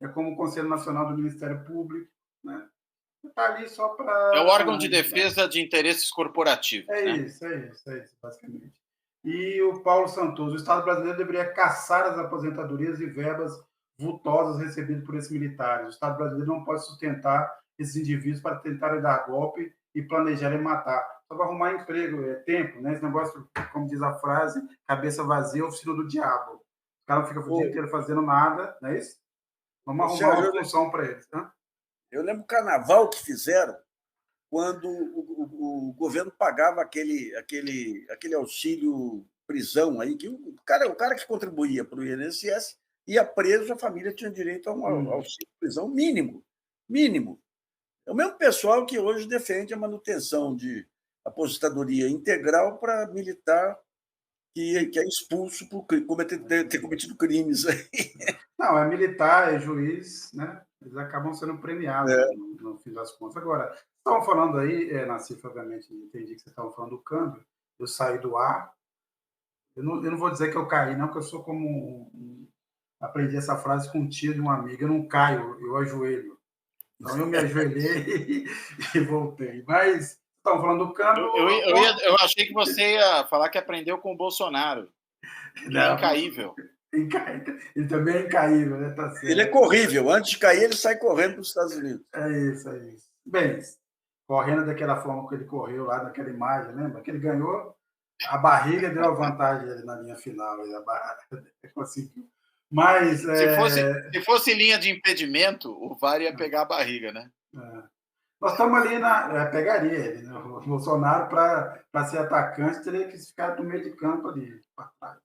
é como o Conselho Nacional do Ministério Público, né? Está ali só para... É o órgão de defesa de interesses corporativos. É isso, basicamente. E o Paulo Santos, o Estado brasileiro deveria caçar as aposentadorias e verbas vultosas recebidas por esses militares. O Estado brasileiro não pode sustentar esses indivíduos para tentarem dar golpe e planejarem matar. Só para arrumar emprego, tempo, né? Esse negócio, como diz a frase, cabeça vazia, oficina do diabo. Os caras ficam o dia inteiro fazendo nada, não é isso? Vamos arrumar uma função para eles. Né? Eu lembro o carnaval que fizeram quando o governo pagava aquele auxílio prisão aí, que o cara que contribuía para o INSS ia preso, a família tinha direito a um auxílio prisão mínimo. É o mesmo pessoal que hoje defende a manutenção de aposentadoria integral para militar que é expulso por ter cometido crimes. Não, é militar, é juiz, né? Eles acabam sendo premiados no fim das contas. Agora, estavam falando aí, Nassif, obviamente, entendi que vocês estavam falando do câmbio, eu saí do ar. Eu não vou dizer que eu caí, não, porque eu sou como aprendi essa frase com um tio de um amigo, eu não caio, eu ajoelho. Então eu me ajoelhei e voltei. Mas estavam falando do câmbio. Eu achei que você ia falar que aprendeu com o Bolsonaro. Ele é incaível. Ele também é incaível, né? Tá certo. Ele é corrível. Antes de cair, ele sai correndo para os Estados Unidos. É isso. Bem, correndo daquela forma que ele correu lá naquela imagem, lembra? Que ele ganhou, a barriga deu a vantagem na linha final. Ele conseguiu. Mas, se fosse linha de impedimento, o VAR ia pegar a barriga, né? Nós estamos ali pegaria ele, né? O Bolsonaro, para ser atacante, teria que ficar no meio de campo ali, para trás.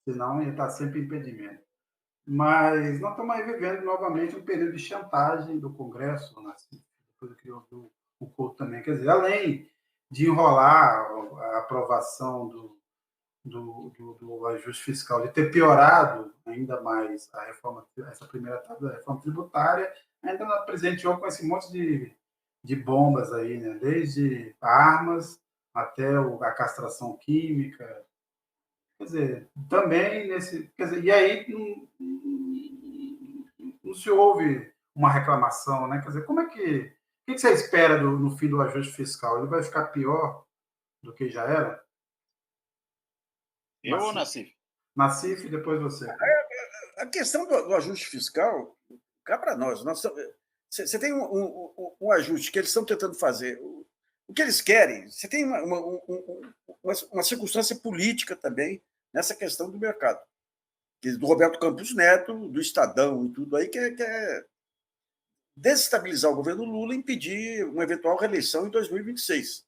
Senão ia estar sempre impedimento. Mas nós estamos aí vivendo novamente um período de chantagem do Congresso, né? Depois que houve o Couto também. Quer dizer, além de enrolar a aprovação do ajuste fiscal, de ter piorado ainda mais a reforma, essa primeira etapa da reforma tributária, ainda presenteou com esse monte de bombas aí, né? Desde armas até a castração química. Quer dizer, também nesse. Quer dizer, e aí não se houve uma reclamação, né? Quer dizer, como é que. O que você espera no fim do ajuste fiscal? Ele vai ficar pior do que já era? Eu ou Nassif? Nassif e depois você. A questão do ajuste fiscal, cá para nós. Você tem um ajuste que eles estão tentando fazer. O que eles querem, você tem uma circunstância política também nessa questão do mercado. Do Roberto Campos Neto, do Estadão e tudo aí, que é desestabilizar o governo Lula e impedir uma eventual reeleição em 2026.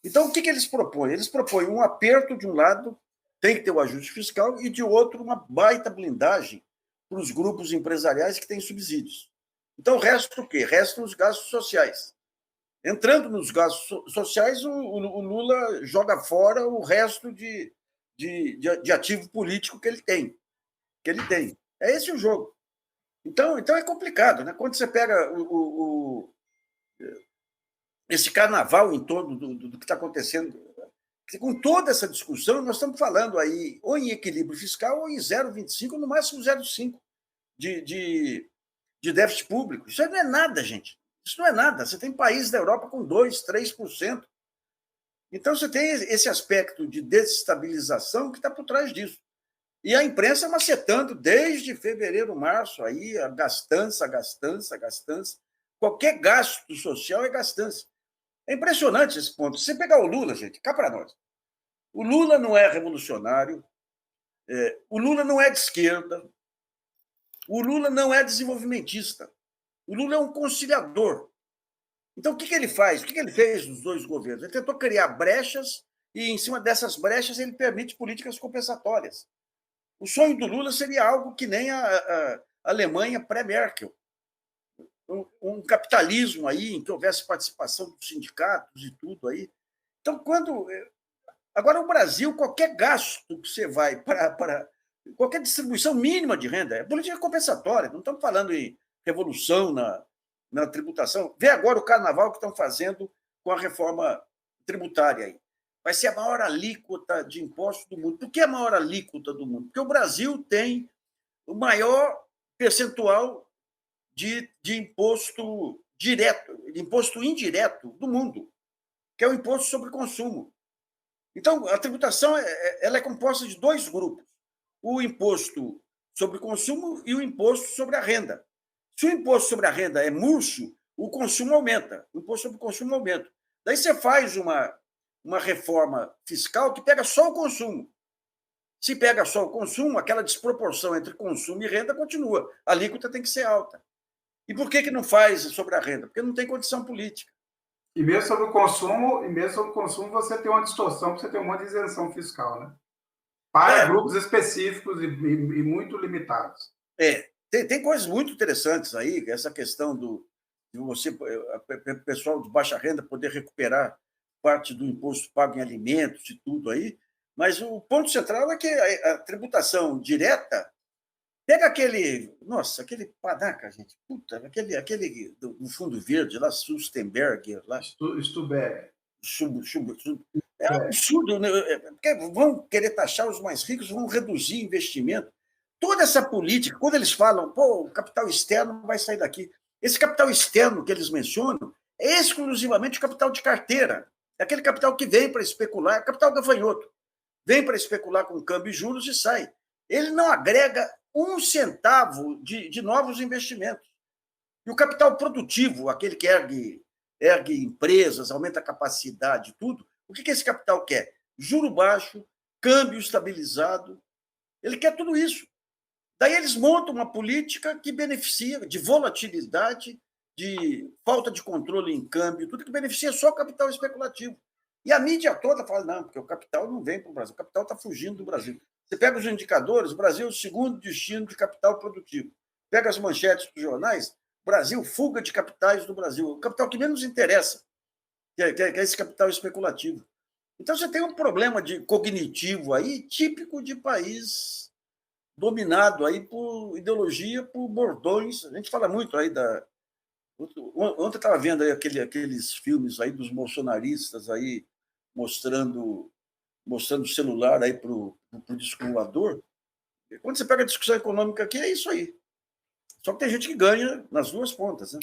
Então, o que eles propõem? Eles propõem um aperto de um lado, tem que ter o ajuste fiscal, e de outro, uma baita blindagem para os grupos empresariais que têm subsídios. Então, resta o quê? Restam os gastos sociais. Entrando nos gastos sociais, o Lula joga fora o resto de ativo político que ele tem. É esse o jogo. Então é complicado, né? Quando você pega esse carnaval em torno do que está acontecendo, com toda essa discussão, nós estamos falando aí ou em equilíbrio fiscal ou em 0,25, no máximo 0,5 de déficit público. Isso não é nada, gente. Isso não é nada. Você tem países da Europa com 2%, 3%. Então, você tem esse aspecto de desestabilização que está por trás disso. E a imprensa macetando desde fevereiro, março, aí, a gastança. Qualquer gasto social é gastança. É impressionante esse ponto. Se você pegar o Lula, gente, cá para nós. O Lula não é revolucionário, o Lula não é de esquerda, o Lula não é desenvolvimentista. O Lula é um conciliador. Então, o que ele faz? O que ele fez nos dois governos? Ele tentou criar brechas e, em cima dessas brechas, ele permite políticas compensatórias. O sonho do Lula seria algo que nem a Alemanha pré-Merkel. Um capitalismo aí em que houvesse participação dos sindicatos e tudo aí. Então, agora, o Brasil, qualquer gasto que você vai para qualquer distribuição mínima de renda, é política compensatória. Não estamos falando em revolução na tributação. Vê agora o carnaval que estão fazendo com a reforma tributária aí. Vai ser a maior alíquota de impostos do mundo. Por que a maior alíquota do mundo? Porque o Brasil tem o maior percentual de imposto direto, de imposto indireto do mundo, que é o imposto sobre consumo. Então, a tributação ela é composta de dois grupos: o imposto sobre consumo e o imposto sobre a renda. Se o imposto sobre a renda é murcho, o consumo aumenta, o imposto sobre o consumo aumenta. Daí você faz uma reforma fiscal que pega só o consumo. Se pega só o consumo, aquela desproporção entre consumo e renda continua. A alíquota tem que ser alta. E por que não faz sobre a renda? Porque não tem condição política. E mesmo sobre o consumo, você tem uma distorção, porque você tem um monte de isenção fiscal, né? Para grupos específicos e muito limitados. Tem coisas muito interessantes aí, essa questão de você, o pessoal de baixa renda, poder recuperar parte do imposto pago em alimentos e tudo aí, mas o ponto central é que a tributação direta pega aquele panaca, gente, aquele do Fundo Verde, lá, Sustenberg, lá. Stuberg. É um absurdo, né? Porque vão querer taxar os mais ricos, vão reduzir investimento. Toda essa política, quando eles falam, o capital externo vai sair daqui, esse capital externo que eles mencionam é exclusivamente o capital de carteira. É aquele capital que vem para especular, é capital gafanhoto. Vem para especular com câmbio e juros e sai. Ele não agrega um centavo de novos investimentos. E o capital produtivo, aquele que ergue empresas, aumenta a capacidade, tudo, o que esse capital quer? Juro baixo, câmbio estabilizado. Ele quer tudo isso. Daí eles montam uma política que beneficia de volatilidade, de falta de controle em câmbio, tudo que beneficia só o capital especulativo. E a mídia toda fala, não, porque o capital não vem para o Brasil, o capital está fugindo do Brasil. Você pega os indicadores, o Brasil é o segundo destino de capital produtivo. Pega as manchetes dos jornais, Brasil, fuga de capitais do Brasil. O capital que menos interessa, que é esse capital especulativo. Então, você tem um problema de cognitivo aí, típico de país dominado aí por ideologia, por bordões. A gente fala muito aí da... Ontem eu estava vendo aí aqueles filmes aí dos bolsonaristas aí mostrando o celular aí para o disco voador. Quando você pega a discussão econômica aqui, é isso aí. Só que tem gente que ganha nas duas pontas, né?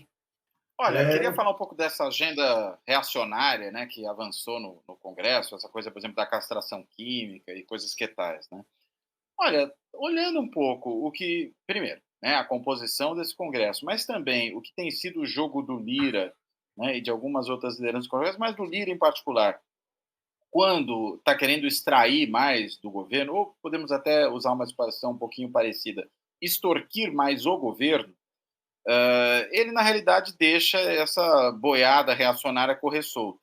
Olha, queria falar um pouco dessa agenda reacionária, né, que avançou no Congresso, essa coisa, por exemplo, da castração química e coisas que tais, né? Olha, olhando um pouco o que, primeiro, né, a composição desse Congresso, mas também o que tem sido o jogo do Lira, né, e de algumas outras lideranças do Congresso, mas do Lira em particular, quando está querendo extrair mais do governo, ou podemos até usar uma expressão um pouquinho parecida, extorquir mais o governo, ele, na realidade, deixa essa boiada reacionária correr solta.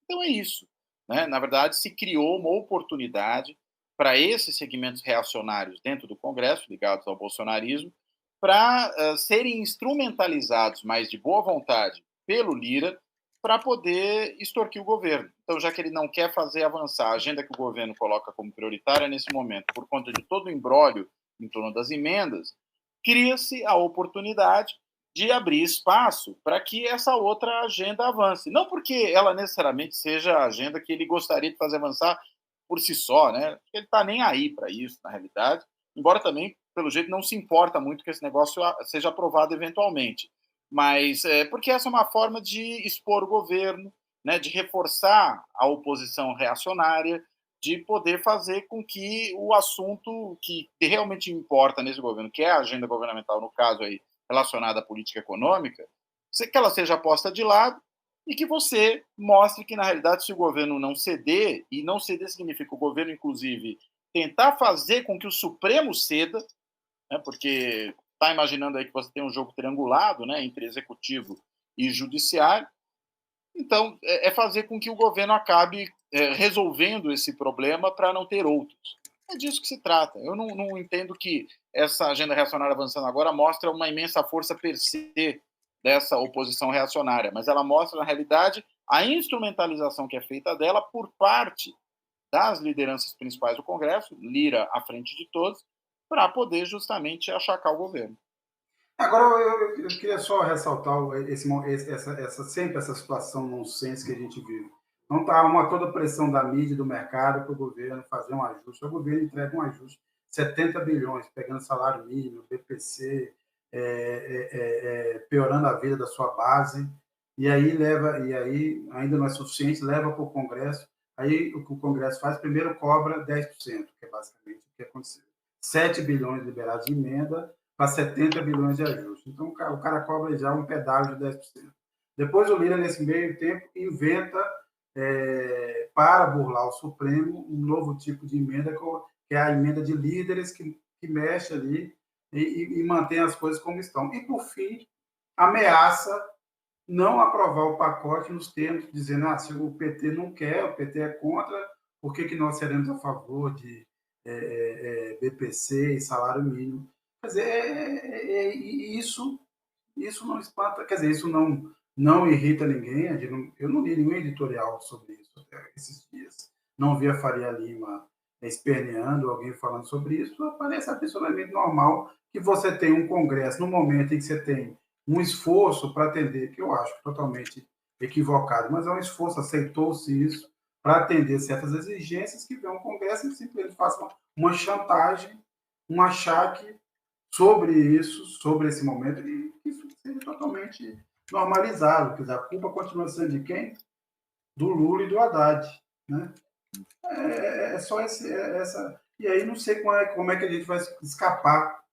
Então é isso. Né? Na verdade, se criou uma oportunidade para esses segmentos reacionários dentro do Congresso, ligados ao bolsonarismo, para serem instrumentalizados mais de boa vontade pelo Lira para poder extorquir o governo. Então, já que ele não quer fazer avançar a agenda que o governo coloca como prioritária nesse momento, por conta de todo o imbróglio em torno das emendas, cria-se a oportunidade de abrir espaço para que essa outra agenda avance. Não porque ela necessariamente seja a agenda que ele gostaria de fazer avançar por si só, né? Ele está nem aí para isso, na realidade, embora também, pelo jeito, não se importa muito que esse negócio seja aprovado eventualmente. Mas porque essa é uma forma de expor o governo, né, de reforçar a oposição reacionária, de poder fazer com que o assunto que realmente importa nesse governo, que é a agenda governamental, no caso aí, relacionada à política econômica, que ela seja posta de lado e que você mostre que, na realidade, se o governo não ceder, e não ceder significa o governo, inclusive, tentar fazer com que o Supremo ceda, né, porque está imaginando aí que você tem um jogo triangulado, né, entre executivo e judiciário, então é fazer com que o governo acabe resolvendo esse problema para não ter outros. É disso que se trata. Eu não entendo que essa agenda reacionária avançando agora mostra uma imensa força per se dessa oposição reacionária, mas ela mostra, na realidade, a instrumentalização que é feita dela por parte das lideranças principais do Congresso, Lira à frente de todos, para poder justamente achacar o governo. Agora, eu queria só ressaltar sempre essa situação nonsense que a gente vive. Não está toda a pressão da mídia e do mercado para o governo fazer um ajuste. O governo entrega um ajuste, 70 bilhões, pegando salário mínimo, BPC, piorando a vida da sua base, e aí ainda não é suficiente, leva para o Congresso. Aí o que o Congresso faz, primeiro cobra 10%, que é basicamente o que aconteceu. 7 bilhões liberados de emenda para 70 bilhões de ajuste. Então, o cara cobra já um pedágio de 10%. Depois, o Lira, nesse meio tempo, inventa, para burlar o Supremo, um novo tipo de emenda, que é a emenda de líderes, que mexe ali e mantém as coisas como estão. E, por fim, ameaça não aprovar o pacote nos termos, dizendo se o PT não quer, o PT é contra, por que nós seremos a favor de BPC e salário mínimo? Quer dizer, isso não espanta, quer dizer, isso não irrita ninguém. Eu não li nenhum editorial sobre isso até esses dias. Não vi a Faria Lima esperneando, alguém falando sobre isso. Parece absolutamente normal que você tenha um Congresso no momento em que você tem um esforço para atender, que eu acho totalmente equivocado, mas é um esforço, aceitou-se isso, para atender certas exigências, que vem um Congresso e simplesmente faça uma chantagem, um achaque sobre isso, sobre esse momento, e que isso seja totalmente normalizado. Quer dizer, a culpa continua sendo de quem? Do Lula e do Haddad. Né? É só essa... E aí não sei como é que a gente vai escapar,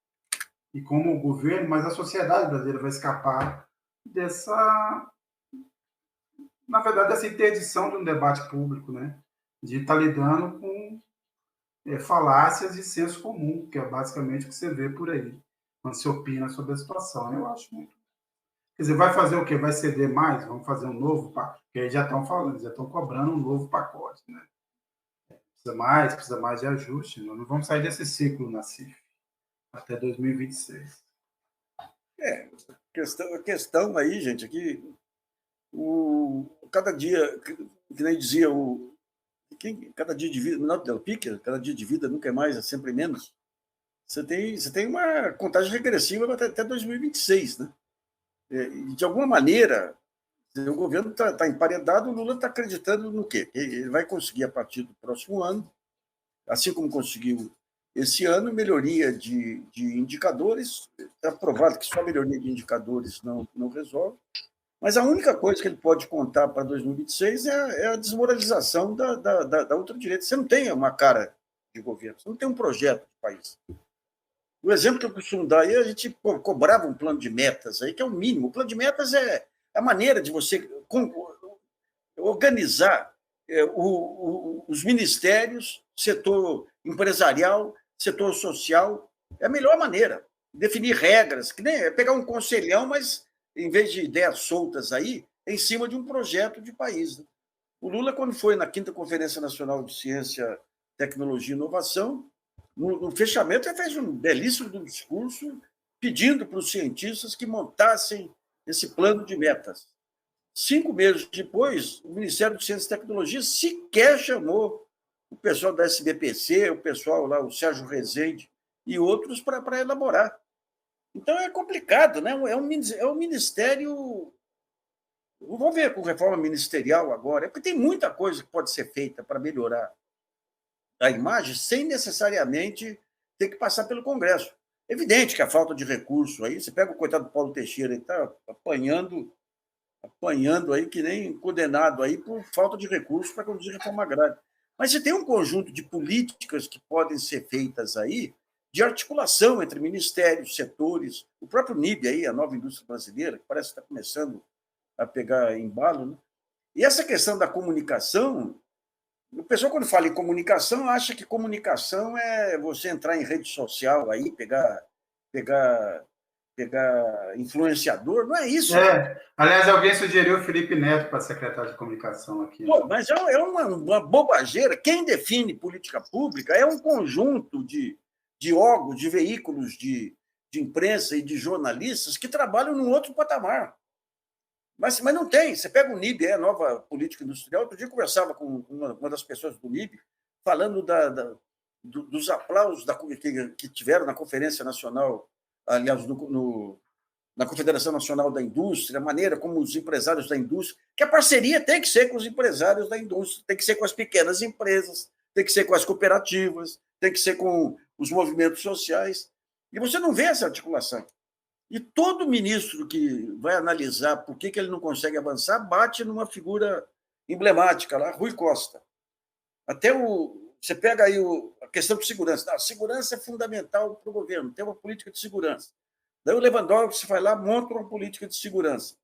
e como o governo, mas a sociedade brasileira vai escapar na verdade, dessa interdição de um debate público, né? De estar lidando com falácias de senso comum, que é basicamente o que você vê por aí, quando se opina sobre a situação. Eu acho muito. Quer dizer, vai fazer o quê? Vai ceder mais? Vamos fazer um novo pacote? Porque aí já estão falando, já estão cobrando um novo pacote, né? precisa mais de ajuste. Nós não vamos sair desse ciclo na CIF até 2026. A questão aí, gente, é que cada dia, que nem dizia cada dia de vida, Manuel Del Pique, cada dia de vida nunca é mais, é sempre menos. Você tem uma contagem regressiva até 2026, né? E, de alguma maneira, o governo está emparedado, o Lula está acreditando no quê? Ele vai conseguir, a partir do próximo ano, assim como conseguiu esse ano, melhoria de indicadores. Está provado que só melhoria de indicadores não resolve. Mas a única coisa que ele pode contar para 2026 é a desmoralização da ultradireita. Você não tem uma cara de governo, você não tem um projeto de país. O exemplo que eu costumo dar aí, a gente cobrava um plano de metas, aí, que é o mínimo. O plano de metas é a maneira de você organizar os ministérios, setor empresarial, setor social. É a melhor maneira. Definir regras, que nem é pegar um conselhão, mas em vez de ideias soltas aí, é em cima de um projeto de país. Né? O Lula, quando foi na 5ª Conferência Nacional de Ciência, Tecnologia e Inovação, no fechamento, ele fez um belíssimo discurso pedindo para os cientistas que montassem esse plano de metas. 5 meses depois, o Ministério de Ciência e Tecnologia sequer chamou o pessoal da SBPC, o pessoal lá, o Sérgio Rezende e outros para elaborar. Então, é complicado, né? É um ministério... Vamos ver com reforma ministerial agora, porque tem muita coisa que pode ser feita para melhorar a imagem sem necessariamente ter que passar pelo Congresso. É evidente que a falta de recurso aí, você pega o coitado do Paulo Teixeira, ele está apanhando aí que nem condenado aí por falta de recurso para conduzir reforma agrária. Mas você tem um conjunto de políticas que podem ser feitas aí, de articulação entre ministérios, setores, o próprio NIB aí, a nova indústria brasileira, que parece que está começando a pegar embalo, né? E essa questão da comunicação, o pessoal, quando fala em comunicação, acha que comunicação é você entrar em rede social aí, pegar influenciador, não é isso. Aliás, alguém sugeriu o Felipe Neto para secretário de comunicação aqui. Pô, mas é uma bobageira. Quem define política pública é um conjunto de órgãos, de veículos de imprensa e de jornalistas que trabalham num outro patamar. Mas não tem. Você pega o NIB, a nova política industrial. Outro dia eu conversava com uma das pessoas do NIB, falando dos aplausos que tiveram na Conferência Nacional, aliás, na Confederação Nacional da Indústria, a maneira como os empresários da indústria, que a parceria tem que ser com os empresários da indústria, tem que ser com as pequenas empresas, tem que ser com as cooperativas, tem que ser com os movimentos sociais. E você não vê essa articulação. E todo ministro que vai analisar por que ele não consegue avançar bate numa figura emblemática lá, Rui Costa. Você pega aí a questão de segurança. Não, segurança é fundamental para o governo, tem uma política de segurança. Daí o Lewandowski vai lá, monta uma política de segurança.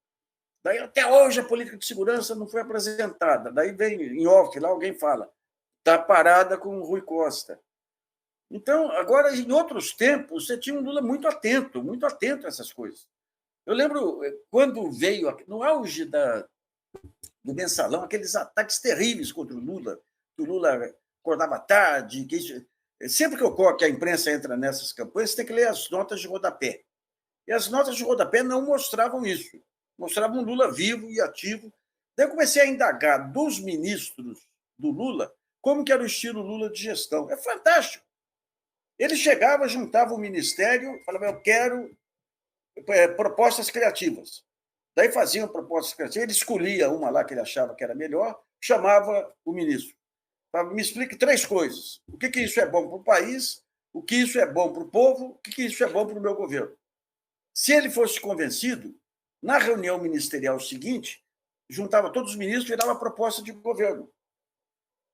Daí até hoje a política de segurança não foi apresentada. Daí vem em off, lá alguém fala, está parada com o Rui Costa. Então, agora, em outros tempos, você tinha um Lula muito atento a essas coisas. Eu lembro quando veio, no auge do mensalão, aqueles ataques terríveis contra o Lula, que o Lula acordava tarde. Sempre que a imprensa entra nessas campanhas, você tem que ler as notas de rodapé. E as notas de rodapé não mostravam isso. Mostravam um Lula vivo e ativo. Daí eu comecei a indagar dos ministros do Lula como que era o estilo Lula de gestão. É fantástico. Ele chegava, juntava o ministério, falava, eu quero propostas criativas. Daí faziam propostas criativas, ele escolhia uma lá que ele achava que era melhor, chamava o ministro. Falava, me explique 3 coisas. O que isso é bom para o país, o que isso é bom para o povo, o que isso é bom para o meu governo. Se ele fosse convencido, na reunião ministerial seguinte, juntava todos os ministros e virava proposta de governo.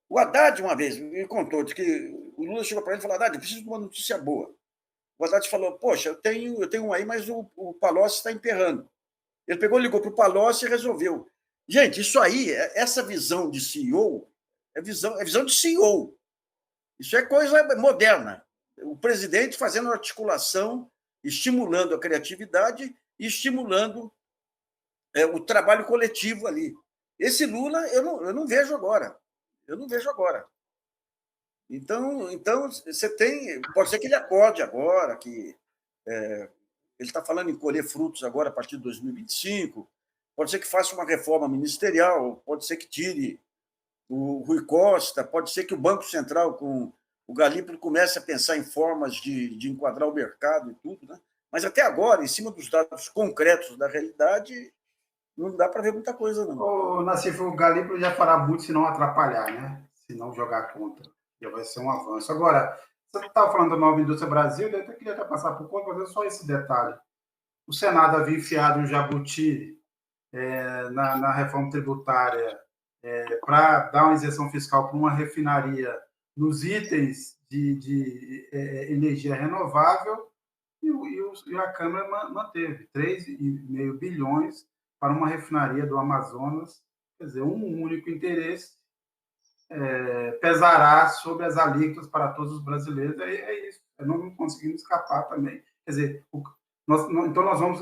O Haddad, uma vez, me contou de que o Lula chegou para ele e falou, Haddad, eu preciso de uma notícia boa. O Haddad falou, poxa, eu tenho um aí, mas o Palocci está emperrando. Ele pegou, ligou para o Palocci e resolveu. Gente, isso aí, essa visão de CEO, é visão de CEO. Isso é coisa moderna. O presidente fazendo articulação, estimulando a criatividade e estimulando o trabalho coletivo ali. Esse Lula eu não vejo agora. Eu não vejo agora. Então você tem. Pode ser que ele acorde agora, que ele está falando em colher frutos agora a partir de 2025, pode ser que faça uma reforma ministerial, pode ser que tire o Rui Costa, pode ser que o Banco Central, com o Galípolo, comece a pensar em formas de enquadrar o mercado e tudo, né? Mas até agora, em cima dos dados concretos da realidade, não dá para ver muita coisa, não. O Nassif, o Galípolo já fará muito se não atrapalhar, né? Se não jogar contra. Já vai ser um avanço. Agora, você estava falando da Nova Indústria Brasil, eu até queria até passar por conta, mas só esse detalhe. O Senado havia enfiado um jabuti na reforma tributária para dar uma isenção fiscal para uma refinaria nos itens de energia renovável e a Câmara manteve 3,5 bilhões para uma refinaria do Amazonas. Quer dizer, um único interesse pesará sobre as alíquotas para todos os brasileiros. É isso. Não conseguimos escapar também. Quer dizer, então nós vamos,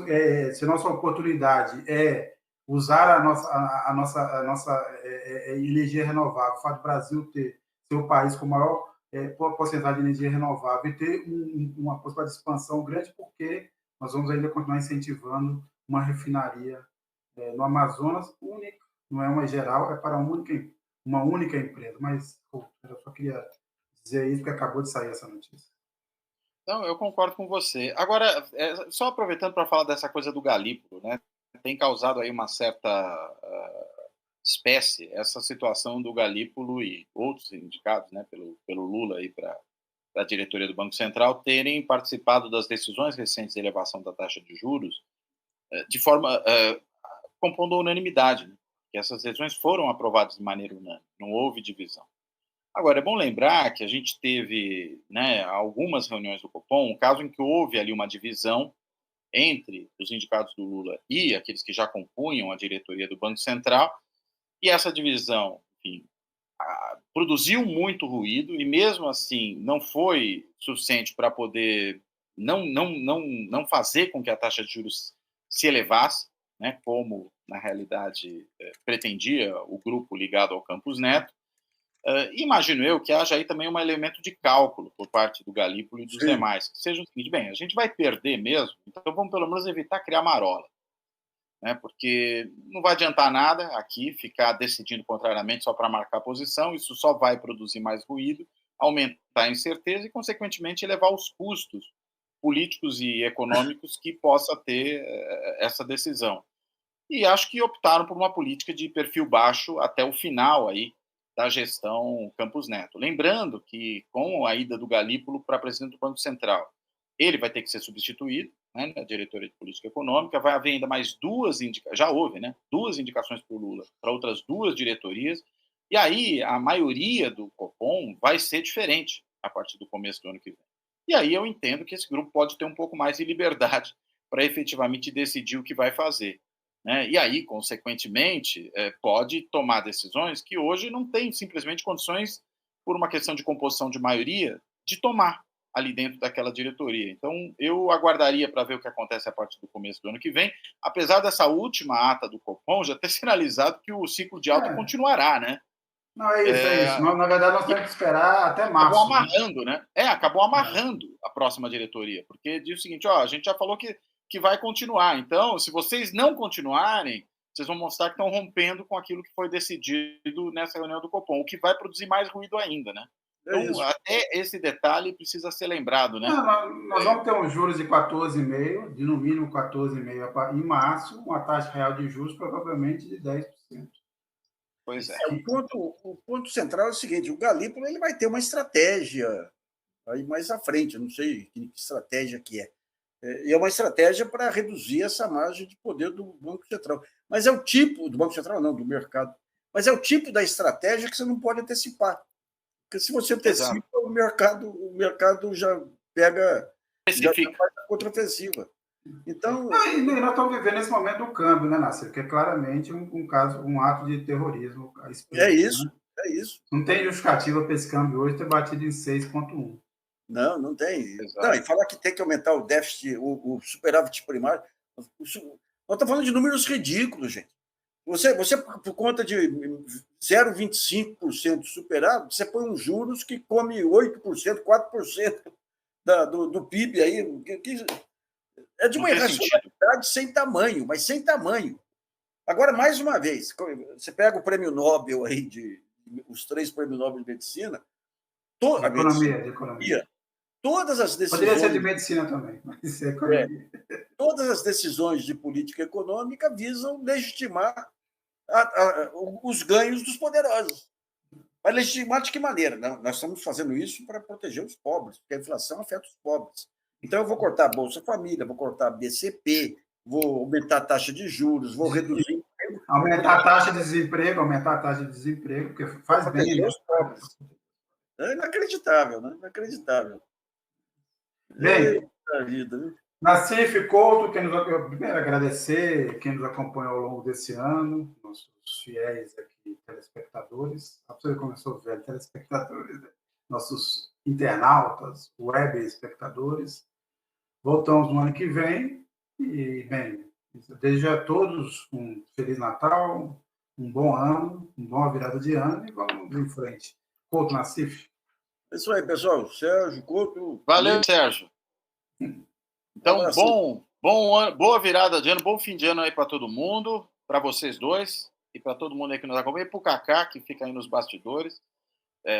se nossa oportunidade é usar a nossa energia renovável, o fato do Brasil ser o país com maior porcentagem de energia renovável e ter uma possibilidade de expansão grande, porque nós vamos ainda continuar incentivando uma refinaria no Amazonas única, não é uma geral, é para uma única empresa. Mas eu só queria dizer isso, porque acabou de sair essa notícia. Não, eu concordo com você. Agora, só aproveitando para falar dessa coisa do Galípolo, né? Tem causado aí uma certa espécie essa situação do Galípolo e outros indicados, né, pelo Lula aí para a diretoria do Banco Central terem participado das decisões recentes de elevação da taxa de juros de forma compondo a unanimidade, né? Que essas decisões foram aprovadas de maneira unânime, não houve divisão. Agora, é bom lembrar que a gente teve, né, algumas reuniões do Copom, um caso em que houve ali uma divisão entre os indicados do Lula e aqueles que já compunham a diretoria do Banco Central, e essa divisão, enfim, produziu muito ruído e, mesmo assim, não foi suficiente para poder não fazer com que a taxa de juros se elevasse, né, como, na realidade, pretendia o grupo ligado ao Campos Neto. Imagino eu que haja aí também um elemento de cálculo por parte do Galípolo e dos demais, que seja o seguinte: bem, a gente vai perder mesmo, então vamos pelo menos evitar criar marola, né? Porque não vai adiantar nada aqui ficar decidindo contrariamente só para marcar posição, isso só vai produzir mais ruído, aumentar a incerteza e, consequentemente, elevar os custos políticos e econômicos que possa ter essa decisão. E acho que optaram por uma política de perfil baixo até o final aí da gestão Campos Neto. Lembrando que, com a ida do Galípolo para presidente do Banco Central, ele vai ter que ser substituído, né, na diretoria de política econômica. Vai haver ainda mais duas indicações para o Lula para outras duas diretorias, e aí a maioria do Copom vai ser diferente a partir do começo do ano que vem. E aí eu entendo que esse grupo pode ter um pouco mais de liberdade para efetivamente decidir o que vai fazer, né? E aí, consequentemente, pode tomar decisões que hoje não tem simplesmente condições, por uma questão de composição de maioria, de tomar ali dentro daquela diretoria. Então, eu aguardaria para ver o que acontece a partir do começo do ano que vem, apesar dessa última ata do Copom já ter sinalizado que o ciclo de alta continuará, né? Não, é isso. Na verdade, nós temos que esperar até março. Acabou amarrando, né? Acabou amarrando a próxima diretoria, porque diz o seguinte: a gente já falou que vai continuar. Então, se vocês não continuarem, vocês vão mostrar que estão rompendo com aquilo que foi decidido nessa reunião do Copom, o que vai produzir mais ruído ainda, né? Então, até esse detalhe precisa ser lembrado, né? Nós vamos ter uns juros de 14,5%, de no mínimo 14,5% em março, uma taxa real de juros provavelmente de 10%. Pois é. O ponto central é o seguinte: o Galípolo ele vai ter uma estratégia aí mais à frente, eu não sei que estratégia que é. E é uma estratégia para reduzir essa margem de poder do Banco Central. Mas é o tipo, do Banco Central não, do mercado, mas é o tipo da estratégia que você não pode antecipar. Porque se você antecipa, o mercado já pega, já faz a contraofensiva. Então, nós estamos vivendo esse momento do câmbio, né, Nasser? Que é claramente um ato de terrorismo. É isso. Não tem justificativa para esse câmbio hoje ter batido em 6,1. Não tem. Não, e falar que tem que aumentar o déficit, o superávit primário. Nós estamos falando de números ridículos, gente. Você, por conta de 0,25% superado, você põe uns juros que come 8%, 4% do PIB aí. É de uma irracionalidade sem tamanho, mas sem tamanho. Agora, mais uma vez, você pega o prêmio Nobel aí, os 3 prêmios Nobel de medicina, de economia. Todas as decisões. Poderia ser de medicina também, mas é economia. Todas as decisões de política econômica visam legitimar os ganhos dos poderosos. Mas legitimar de que maneira? Não, nós estamos fazendo isso para proteger os pobres, porque a inflação afeta os pobres. Então, eu vou cortar a Bolsa Família, vou cortar a BCP, vou aumentar a taxa de juros, vou reduzir... Aumentar a taxa de desemprego, porque faz bem aos pobres. É inacreditável, né? Inacreditável. Bem, vida, né? Nassif, Couto, primeiro agradecer quem nos acompanha ao longo desse ano, nossos fiéis aqui telespectadores, a pessoa começou velho, telespectadores, né? Nossos internautas, web espectadores. Voltamos no ano que vem e, bem, desejo a todos um Feliz Natal, um bom ano, uma boa virada de ano e vamos em frente. Couto, Nassif. É isso aí, pessoal. Sérgio, Couto. Valeu, Sérgio. Então, boa virada de ano, bom fim de ano aí para todo mundo, para vocês dois e para todo mundo aí que nos acompanha, e para o Kaká, que fica aí nos bastidores,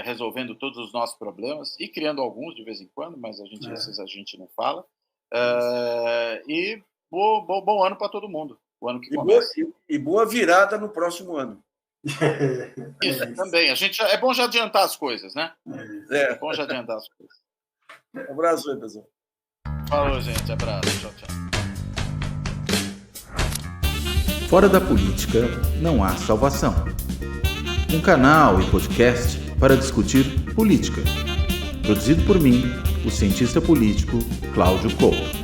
resolvendo todos os nossos problemas e criando alguns de vez em quando, mas esses a gente não fala. E bom ano para todo mundo, o ano que começa. E boa virada no próximo ano. Isso, também. É bom já adiantar as coisas, né? É bom já adiantar as coisas. Um abraço aí, pessoal. Falou, gente. Abraço. Tchau, tchau. Fora da política, não há salvação. Um canal e podcast para discutir política. Produzido por mim, o cientista político Cláudio Couto.